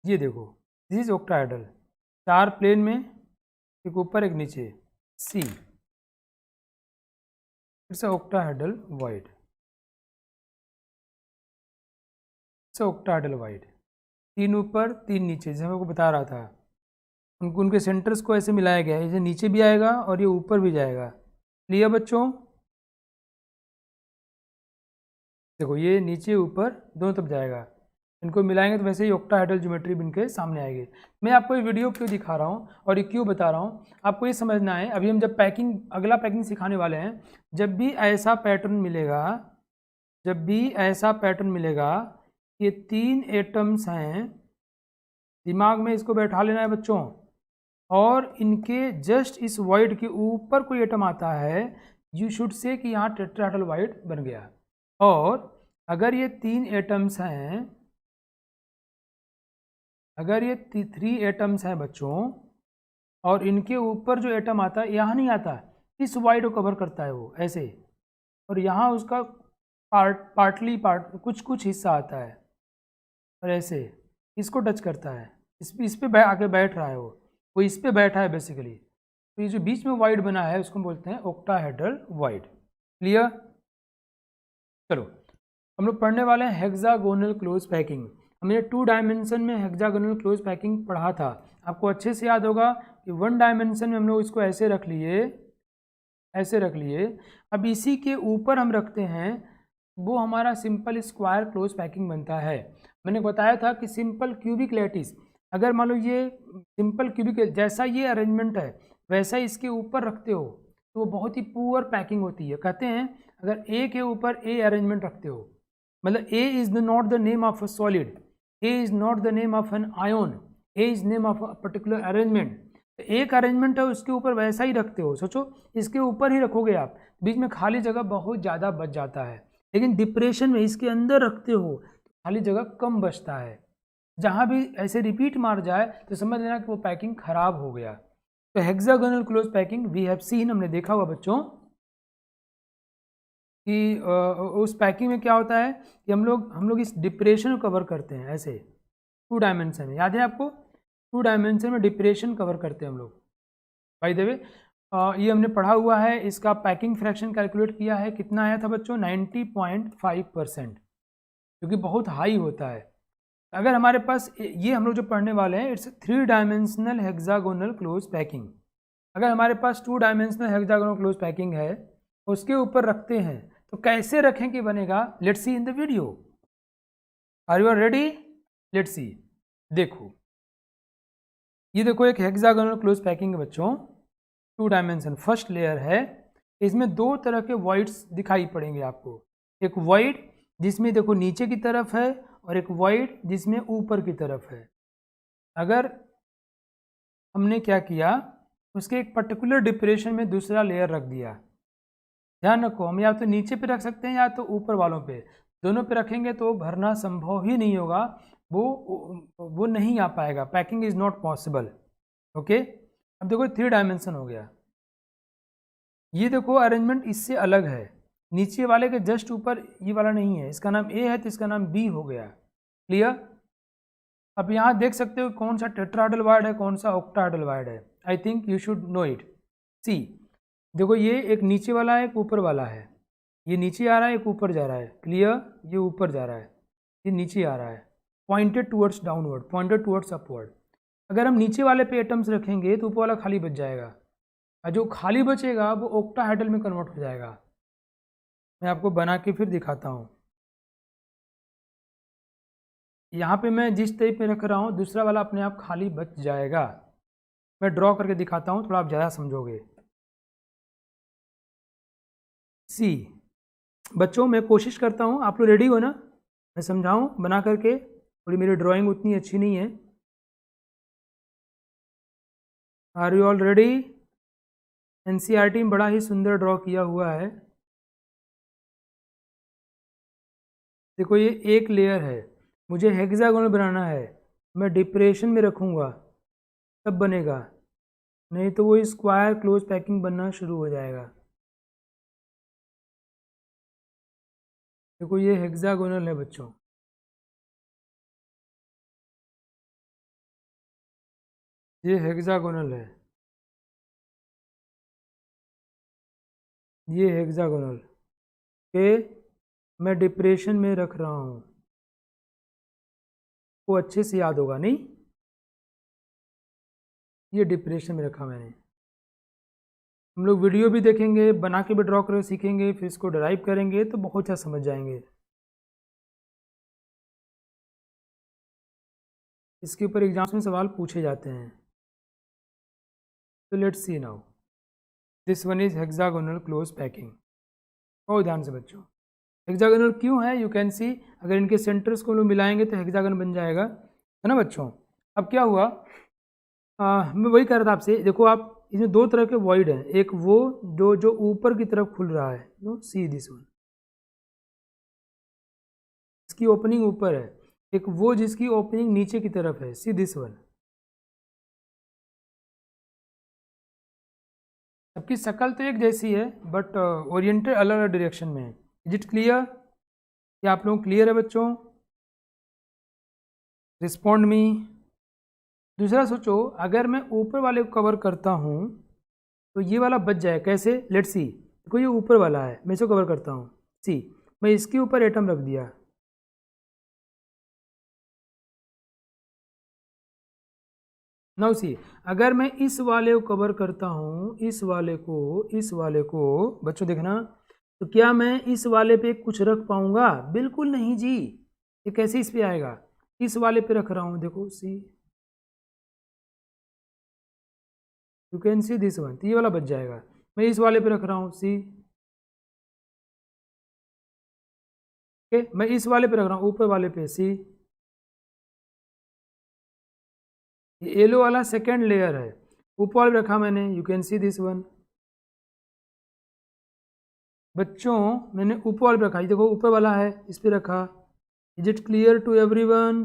ये देखो, दिस इज ऑक्टाहेड्रल, 4 प्लेन में, एक ऊपर एक नीचे, see, it's octahedral void, it's octahedral void. 3 ऊपर 3 नीचे, जैसे मैं आपको बता रहा था, उनके सेंटर्स को ऐसे मिलाया गया है, ये नीचे भी आएगा और ये ऊपर भी जाएगा। क्लियर बच्चों? देखो ये नीचे ऊपर दोनों तरफ जाएगा, इनको मिलाएंगे तो वैसे ही ऑक्टाहेड्रल ज्योमेट्री बन के सामने आएगी। मैं आपको ये वीडियो क्यों दिखा रहा हूँ और ये क्यों बता रहा हूँ, आपको ये समझना है। अभी हम जब पैकिंग, अगला पैकिंग सिखाने वाले हैं, जब भी ऐसा पैटर्न मिलेगा, जब भी ऐसा पैटर्न मिलेगा, ये 3 एटम्स हैं, दिमाग में इसको बैठा लेना है बच्चों, और इनके जस्ट इस वॉइड के ऊपर कोई एटम आता है, यू शुड से कि यहाँ टेट्राहेड्रल वॉइड बन गया। और अगर ये 3 एटम्स हैं, अगर ये 3 एटम्स हैं बच्चों, और इनके ऊपर जो एटम आता है यहाँ नहीं आता, इस वॉइड को कवर करता है वो ऐसे, और यहाँ उसका पार्टली कुछ कुछ हिस्सा आता है और ऐसे इसको टच करता है, इस पे आके बैठ रहा है वो इस पे बैठा है बेसिकली। तो ये जो बीच में वॉइड बना है उसको बोलते हैं ऑक्टाहेड्रल वॉइड। क्लियर? चलो हम लोग पढ़ने वाले हैं हेक्सागोनल क्लोज पैकिंग। हमने 2 डायमेंशन में हेक्सागोनल क्लोज पैकिंग पढ़ा था, आपको अच्छे से याद होगा कि 1 डायमेंशन में हम लोग इसको ऐसे रख लिए, ऐसे रख लिए। अब इसी के ऊपर हम रखते हैं, वो हमारा सिंपल स्क्वायर क्लोज पैकिंग बनता है। मैंने बताया था कि सिंपल क्यूबिक लैटिस, अगर मान लो ये सिंपल क्यूबिक जैसा ये अरेंजमेंट है वैसा इसके ऊपर रखते हो तो वो बहुत ही पुअर पैकिंग होती है। कहते हैं अगर ए के ऊपर ए अरेंजमेंट रखते हो, मतलब A is not the name of a solid, A is not the name of an ion, A is name of a particular arrangement. एक अरेंजमेंट है उसके ऊपर वैसा ही रखते हो, सोचो इसके ऊपर ही रखोगे आप, बीच में खाली जगह बहुत ज़्यादा बच जाता है। लेकिन डिप्रेशन में इसके अंदर रखते हो तो खाली जगह कम बचता है। जहाँ भी ऐसे रिपीट मार जाए तो समझ लेना कि वो पैकिंग खराब हो गया। तो hexagonal close packing we have seen, हमने देखा हुआ बच्चों कि उस पैकिंग में क्या होता है कि हम लोग इस डिप्रेशन को कवर करते हैं ऐसे 2 डायमेंशन में, याद है आपको 2 डायमेंशन में डिप्रेशन कवर करते हैं हम लोग। बाय द वे ये हमने पढ़ा हुआ है, इसका पैकिंग फ्रैक्शन कैलकुलेट किया है, कितना आया था बच्चों 90.5%, क्योंकि बहुत हाई होता है। अगर हमारे पास ये हम लोग जो पढ़ने वाले हैं it's 3 dimensional hexagonal close packing. अगर हमारे पास 2 डायमेंशनल हेक्सागोनल क्लोज पैकिंग है उसके ऊपर रखते हैं तो कैसे रखें कि बनेगा, let's see in the video. Are you are ready? Let's see. देखो ये देखो एक हेक्सागोनल क्लोज पैकिंग है बच्चों, 2 डायमेंशन। फर्स्ट लेयर है, इसमें 2 तरह के वॉइड्स दिखाई पड़ेंगे आपको, एक वॉइड जिसमें देखो नीचे की तरफ है और एक वॉइड जिसमें ऊपर की तरफ है। अगर हमने क्या किया, उसके एक पर्टिकुलर डिप्रेशन में दूसरा लेयर रख दिया, ध्यान रखो हम या तो नीचे पे रख सकते हैं या तो ऊपर वालों पे, दोनों पे रखेंगे तो भरना संभव ही नहीं होगा, वो नहीं आ पाएगा, packing is not possible. Okay, अब देखो 3 डायमेंशन हो गया। ये देखो अरेंजमेंट इससे अलग है, नीचे वाले के जस्ट ऊपर ये वाला नहीं है, इसका नाम ए है तो इसका नाम बी हो गया। क्लियर? अब यहाँ देख सकते हो कौन सा टेट्राहेड्रल वॉइड है कौन सा ऑक्टाहेड्रल वॉइड है। I think you should know it. See देखो ये एक नीचे वाला है एक ऊपर वाला है, ये नीचे आ रहा है एक ऊपर जा रहा है। क्लियर? ये ऊपर जा रहा है ये नीचे आ रहा है, pointed towards downward, pointed towards upward. अगर हम नीचे वाले पे एटम्स रखेंगे तो ऊपर वाला खाली बच जाएगा, और जो खाली बचेगा वो ऑक्टाहेड्रल में कन्वर्ट हो जाएगा। मैं आपको बना के फिर दिखाता हूँ। यहाँ पे मैं जिस टाइप में रख रहा हूँ दूसरा वाला अपने आप खाली बच जाएगा। मैं ड्रॉ करके दिखाता हूँ, थोड़ा आप ज़्यादा समझोगे। सी बच्चों मैं कोशिश करता हूँ, आप लोग रेडी हो ना, मैं समझाऊँ बना करके, थोड़ी मेरी ड्राइंग उतनी अच्छी नहीं है। Are you all ready? NCERT में बड़ा ही सुंदर ड्रॉ किया हुआ है। देखो ये एक लेयर है, मुझे हेक्सागोनल बनाना है, मैं डिप्रेशन में रखूँगा तब बनेगा, नहीं तो वो स्क्वायर क्लोज पैकिंग बनना शुरू हो जाएगा। देखो ये हेक्सागोनल है बच्चों, ये हेक्सागोनल है, ये हेक्सागोनल के मैं डिप्रेशन में रख रहा हूँ, वो अच्छे से याद होगा नहीं, ये डिप्रेशन में रखा मैंने। हम लोग वीडियो भी देखेंगे, बना के भी ड्रॉ कर सीखेंगे, फिर इसको डराइव करेंगे तो बहुत अच्छा समझ जाएंगे। इसके ऊपर एग्जाम्स में सवाल पूछे जाते हैं। तो let's see now, this one is hexagonal close packing. बहुत ध्यान से बच्चों, हेक्सागोनल क्यों है, यू कैन सी, अगर इनके सेंटर्स को हम लोग मिलाएंगे तो हेक्सागन बन जाएगा, है ना बच्चों। अब क्या हुआ, मैं वही कह रहा था आपसे, देखो आप इसमें दो तरह के वॉइड हैं, एक वो जो ऊपर की तरफ खुल रहा है, नो सी दिस वन, इसकी ओपनिंग ऊपर है, एक वो जिसकी ओपनिंग नीचे की तरफ है, सी दिस वन। सबकी शक्ल तो एक जैसी है बट ओरिएंटेड अलग अलग डायरेक्शन में है। इज इट क्लियर, क्या आप लोग क्लियर है बच्चों? Respond me. दूसरा सोचो, अगर मैं ऊपर वाले को कवर करता हूँ तो ये वाला बच जाए, कैसे, लेट्स सी, देखो ये ऊपर वाला है, मैं इसको कवर करता हूँ, सी, मैं इसके ऊपर एटम रख दिया, नाउ सी, अगर मैं इस वाले को कवर करता हूँ, इस वाले को बच्चों देखना, तो क्या मैं इस वाले पे कुछ रख पाऊंगा? बिल्कुल नहीं जी, ये कैसे इस पे आएगा, इस वाले पे रख रहा हूँ, देखो see, you can see this one, तो ये वाला बच जाएगा, मैं इस वाले पे रख रहा हूँ, सी, ओके, मैं इस वाले पे रख रहा हूँ, ऊपर वाले पे, सी, ये येलो वाला सेकेंड लेयर है, ऊपर वाले पे रखा मैंने, you can see this one. बच्चों मैंने ऊपर वाले पे रखा, ये देखो ऊपर वाला है, इस पे रखा, is it clear to everyone?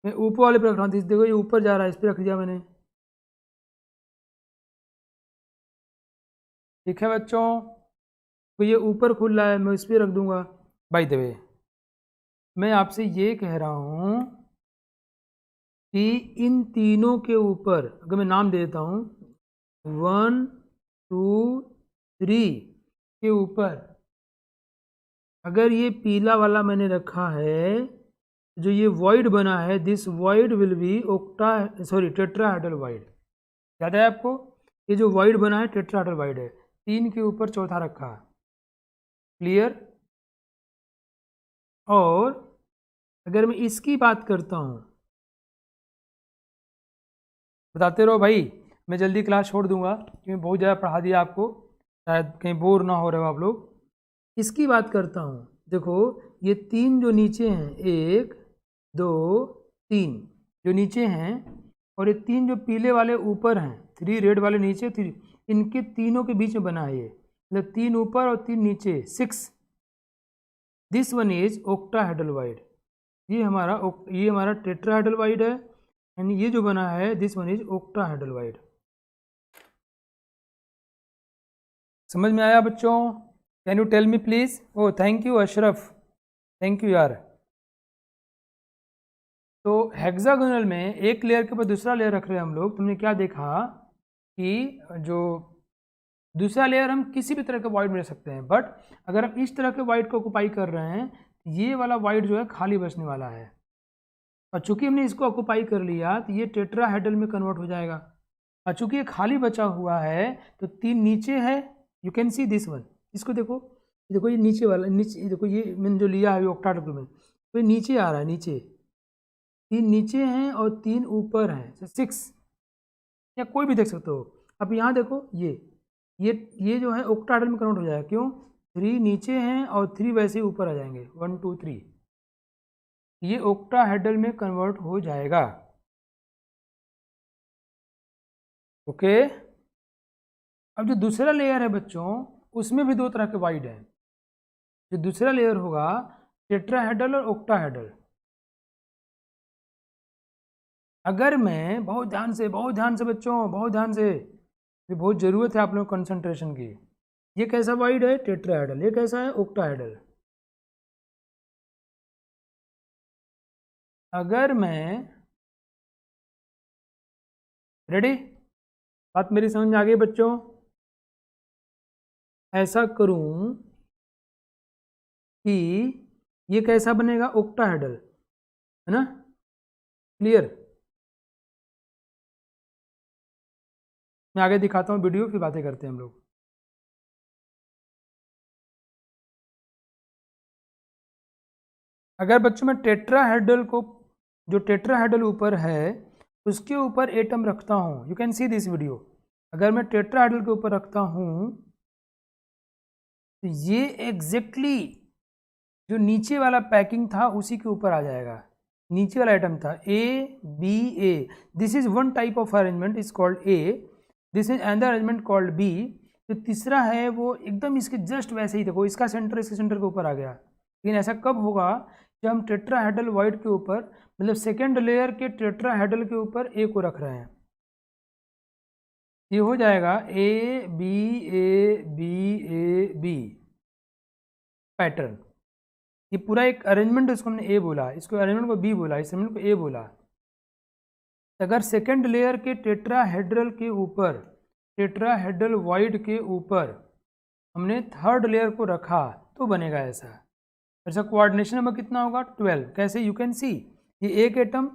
मैं ऊपर वाले पे रख रहा हूँ, देखो ये ऊपर जा रहा है, इस पे रख दिया मैंने, ठीक है बच्चों, तो ये ऊपर खुल रहा है, मैं इस पे रख दूंगा। बाय द वे, मैं आपसे ये कह रहा हूँ कि इन तीनों के ऊपर अगर मैं नाम दे देता हूँ, 1 2 3 के ऊपर अगर ये पीला वाला मैंने रखा है, जो ये वॉइड बना है, this void will be tetrahedral void. याद है आपको, ये जो वॉइड बना है टेट्राहेड्रल वॉइड है, 3 के ऊपर चौथा रखा, क्लियर। और अगर मैं इसकी बात करता हूँ, बताते रहो भाई, मैं जल्दी क्लास छोड़ दूंगा क्योंकि बहुत ज़्यादा पढ़ा दिया आपको, शायद कहीं बोर ना हो रहे हो आप लोग। इसकी बात करता हूँ, देखो ये 3 जो नीचे हैं, 1 2 3 जो नीचे हैं, और ये 3 जो पीले वाले ऊपर हैं, 3 रेड वाले नीचे, 3 इनके तीनों के बीच में बना है, ये मतलब 3 ऊपर और 3 नीचे, 6, this one is octahedral wide. ये हमारा टेट्राहेड्रल वाइड है, एंड ये जो बना है this one is octahedral void. समझ में आया बच्चों? Can you tell me please? Oh thank you Ashraf, thank you यार। तो हेक्सागोनल में एक लेयर के ऊपर दूसरा लेयर रख रहे हैं हम लोग, तुमने क्या देखा कि जो दूसरा लेयर हम किसी भी तरह का वाइड में रख सकते हैं, बट अगर हम इस तरह के वाइड को ऑक्युपाई कर रहे हैं, ये वाला वाइड जो है खाली बचने वाला है, और चूंकि हमने इसको ऑक्युपाई कर लिया तो ये टेट्राहेड्रल में कन्वर्ट हो जाएगा, और चूंकि ये खाली बचा हुआ है तो 3 नीचे है, you can see this one, इसको देखो, देखो ये नीचे वाला, नीचे देखो, ये मैंने जो लिया है ऑक्टाहेड्रल में, तो ये नीचे आ रहा है, नीचे 3 नीचे हैं और 3 ऊपर हैं, 6, या कोई भी देख सकते हो। अब यहाँ देखो ये जो है ऑक्टाहेड्रल में कन्वर्ट हो जाएगा, क्यों, 3 नीचे हैं और 3 वैसे ही ऊपर आ जाएंगे, 1 2 3, ये ऑक्टाहेड्रल में कन्वर्ट हो जाएगा, ओके। अब जो दूसरा लेयर है बच्चों, उसमें भी 2 तरह के वाइड है, जो दूसरा लेयर होगा टेट्राहेड्रल और ऑक्टाहेड्रल। अगर मैं बहुत ध्यान से बच्चों, बहुत ध्यान से, ये बहुत ज़रूरत है आप लोगों को कंसंट्रेशन की, ये कैसा वाइड है, टेट्राहेड्रल, ये कैसा है, ऑक्टाहेड्रल। अगर मैं, रेडी, बात मेरी समझ में आ गई बच्चों, ऐसा करूं कि ये कैसा बनेगा, ऑक्टाहेड्रल, है ना, क्लियर। मैं आगे दिखाता हूँ वीडियो, फिर बातें करते हैं हम लोग। अगर बच्चों मैं टेट्राहेड्रल को, जो टेट्राहेड्रल ऊपर है उसके ऊपर एटम रखता हूँ, you can see this video, अगर मैं टेट्राहेड्रल के ऊपर रखता हूँ तो ये एग्जैक्टली जो नीचे वाला पैकिंग था उसी के ऊपर आ जाएगा। नीचे वाला आइटम था A B A, this is one type of arrangement is called A, this is another arrangement called B. जो तीसरा है वो एकदम इसके जस्ट वैसे ही, देखो इसका सेंटर इसके सेंटर के ऊपर आ गया। लेकिन ऐसा कब होगा जब हम टेट्राहेड्रल वॉइड के ऊपर, मतलब सेकेंड लेयर के टेट्राहेड्रल के ऊपर ए को रख रहे हैं। ये हो जाएगा A B A B A B pattern. ये पूरा एक अरेंजमेंट, इसको हमने ए बोला, इसको अरेंजमेंट को बी बोला, इस अरेंजमेंट को ए बोला। अगर सेकेंड लेयर के टेट्राहेड्रल के ऊपर, टेट्राहेड्रल वॉइड के ऊपर हमने थर्ड लेयर को रखा तो बनेगा ऐसा। ऐसा कोऑर्डिनेशन नंबर कितना होगा 12। कैसे, यू कैन सी ये एक एटम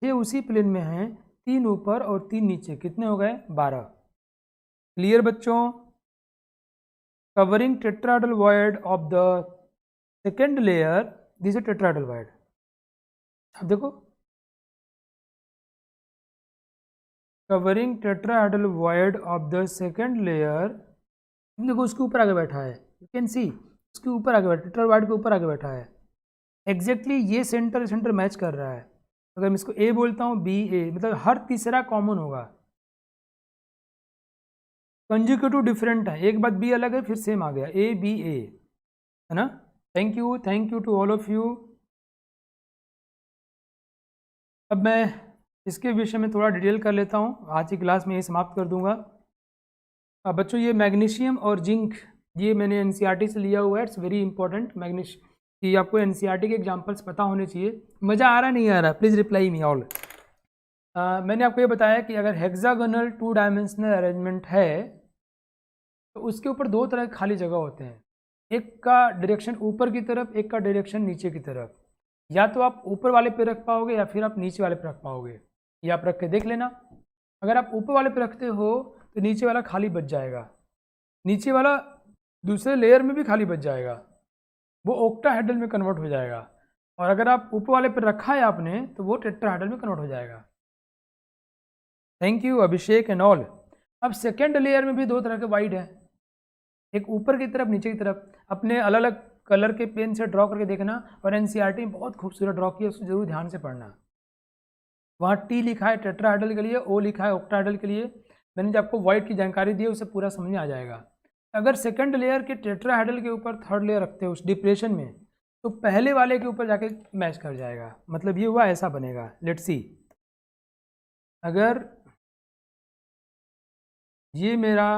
6 उसी प्लेन में हैं, 3 ऊपर और 3 नीचे, कितने हो गए 12। क्लियर बच्चों? Covering tetrahedral void of the second layer, this is tetrahedral void. अब देखो covering tetrahedral void of the second layer, देखो उसके ऊपर आगे बैठा है, यू कैन सी उसके ऊपर आगे बैठा, टेट्राहेड्रल वॉइड के ऊपर आगे बैठा है। एग्जैक्टली ये सेंटर सेंटर मैच कर रहा है। अगर मैं इसको ए बोलता हूँ बी ए, मतलब हर तीसरा कॉमन होगा। कंजुगेटिव डिफरेंट है, एक बात बी अलग है फिर सेम आ गया ए बी ए, है ना। Thank you to all of you. अब मैं इसके विषय में थोड़ा डिटेल कर लेता हूँ, आज की क्लास में ये समाप्त कर दूंगा। अब बच्चों ये मैग्नीशियम और जिंक, ये मैंने एनसीईआरटी से लिया हुआ है, इट्स वेरी इंपॉर्टेंट। मैग्नीशियम कि आपको एनसीईआरटी के एग्जांपल्स पता होने चाहिए। मज़ा आ रहा नहीं आ रहा, प्लीज़ रिप्लाई मी ऑल। मैंने आपको ये बताया कि अगर हेक्सागोनल 2 डायमेंशनल अरेंजमेंट है तो उसके ऊपर 2 तरह के खाली जगह होते हैं, एक का डायरेक्शन ऊपर की तरफ, एक का डायरेक्शन नीचे की तरफ। या तो आप ऊपर वाले पे रख पाओगे या फिर आप नीचे वाले पे रख पाओगे, ये आप रख के देख लेना। अगर आप ऊपर वाले पे रखते हो तो नीचे वाला खाली बच जाएगा, नीचे वाला दूसरे लेयर में भी खाली बच जाएगा, वो ऑक्टाहेड्रल में कन्वर्ट हो जाएगा। और अगर आप ऊपर वाले पे रखा है आपने तो वो टेट्राहेड्रल में कन्वर्ट हो जाएगा। Thank you Abhishek and all. अब सेकेंड लेयर में भी 2 तरह के वाइड है, एक ऊपर की तरफ नीचे की तरफ। अपने अलग अलग कलर के पेन से ड्रॉ करके देखना, और एनसीईआरटी में बहुत खूबसूरत ड्रॉ किया, उसको जरूर ध्यान से पढ़ना। वहाँ टी लिखा है टेट्राहेड्रल के लिए, ओ लिखा है ऑक्टाहेड्रल के लिए। मैंने जो आपको वाइड की जानकारी दी है उसे पूरा समझ में आ जाएगा। अगर सेकंड लेयर के टेट्राहेड्रल के ऊपर थर्ड लेयर रखते हो उस डिप्रेशन में, तो पहले वाले के ऊपर जाके मैच कर जाएगा। मतलब ये हुआ ऐसा बनेगा। लेट्स सी, अगर ये मेरा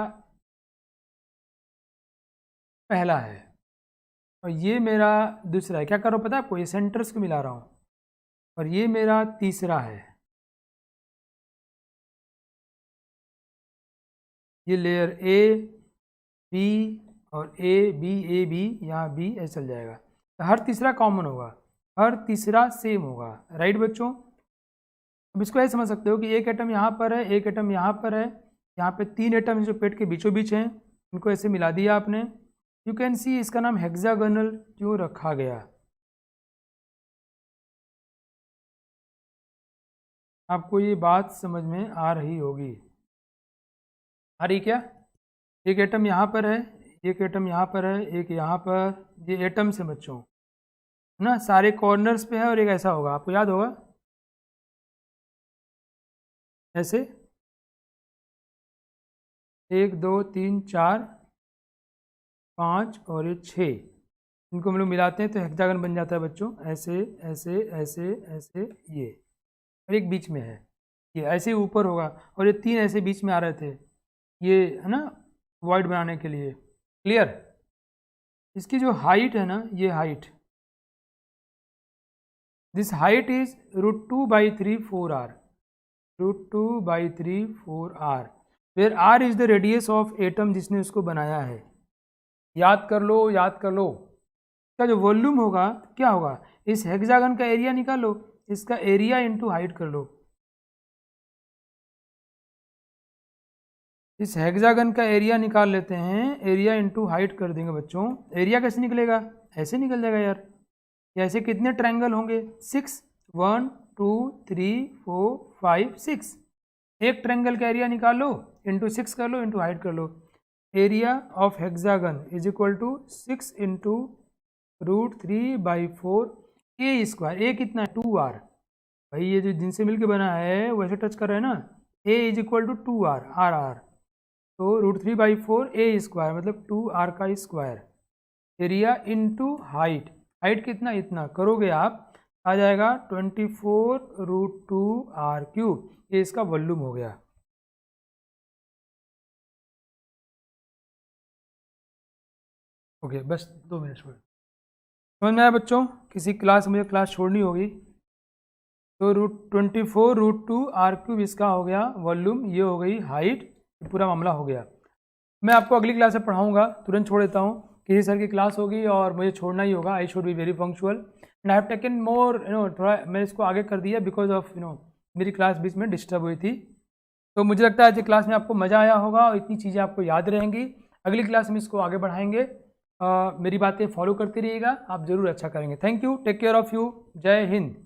पहला है और ये मेरा दूसरा है, क्या कर रहा हूँ पता है आपको, ये सेंटर्स को मिला रहा हूँ, और ये मेरा तीसरा है, ये लेयर ए बी और ए बी, यहाँ बी ऐसे चल जाएगा, तो हर तीसरा कॉमन होगा, हर तीसरा सेम होगा। राइट बच्चों? अब इसको ऐसे समझ सकते हो कि एक एटम यहाँ पर है, एक एटम यहाँ पर है, यहाँ पे 3 एटम जो पेट के बीचों बीच हैं, इनको ऐसे मिला दिया आपने। यू कैन सी इसका नाम हेक्सागोनल क्यों रखा गया। आपको ये बात समझ में आ रही होगी, आ रही क्या? एक एटम यहाँ पर है, एक एटम यहाँ पर है, एक यहाँ पर, ये एटम से बच्चों ना, सारे कॉर्नर्स पे है, और एक ऐसा होगा, आपको याद होगा ऐसे 1 2 3 4 5 और ये 6, इनको हम लोग मिलाते हैं तो हेक्सागन बन जाता है बच्चों। ऐसे ऐसे ऐसे ऐसे, ये और एक बीच में है, ये ऐसे ऊपर होगा, और ये 3 ऐसे बीच में आ रहे थे, ये है ना वॉइड बनाने के लिए। क्लियर? इसकी जो हाइट है ना, ये height, this height is √2/3 4r, √2/3 4r, where r is the radius of atom जिसने उसको बनाया है। याद कर लो, याद कर लो। इसका जो वॉल्यूम होगा क्या होगा, इस हेक्सागन का एरिया निकालो, इसका एरिया इंटू हाइट कर लो। इस हेक्सागन का एरिया निकाल लेते हैं, एरिया इंटू हाइट कर देंगे बच्चों। एरिया कैसे निकलेगा, ऐसे निकल जाएगा यार, ऐसे कितने ट्रायंगल होंगे? 6, 1 2 3 4 5 6। एक ट्रायंगल का एरिया निकालो, इंटू 6 कर लो, इंटू हाइट कर लो। Area of hexagon is equal to 6 into √3/4 A square. A कितना है? 2r। भाई ये जो जिनसे मिलके बना है वैसे टच कर रहे हैं ना। A is equal to 2r, R. तो √3/4 ए स्क्वायर मतलब 2r का square. Area into height, height कितना? इतना करोगे आप आ जाएगा 24√2r³। ये इसका वॉल्यूम हो गया। ओके, बस 2 मिनट छोड़। समझ में आया बच्चों? किसी क्लास मुझे क्लास छोड़नी होगी। तो √24√2r³ इसका हो गया वॉल्यूम, ये हो गई हाइट, पूरा मामला हो गया। मैं आपको अगली क्लास में पढ़ाऊंगा, तुरंत छोड़ देता हूँ। किसी सर की क्लास होगी और मुझे छोड़ना ही होगा। I should be very punctual and I have taken more थोड़ा मैं इसको आगे कर दिया बिकॉज ऑफ मेरी क्लास बीच में डिस्टर्ब हुई थी। तो मुझे लगता है आज क्लास में आपको मज़ा आया होगा और इतनी चीज़ें आपको याद रहेंगी। अगली क्लास में इसको आगे बढ़ाएंगे। मेरी बातें फॉलो करते रहिएगा, आप ज़रूर अच्छा करेंगे। Thank you, take care of you, जय हिंद।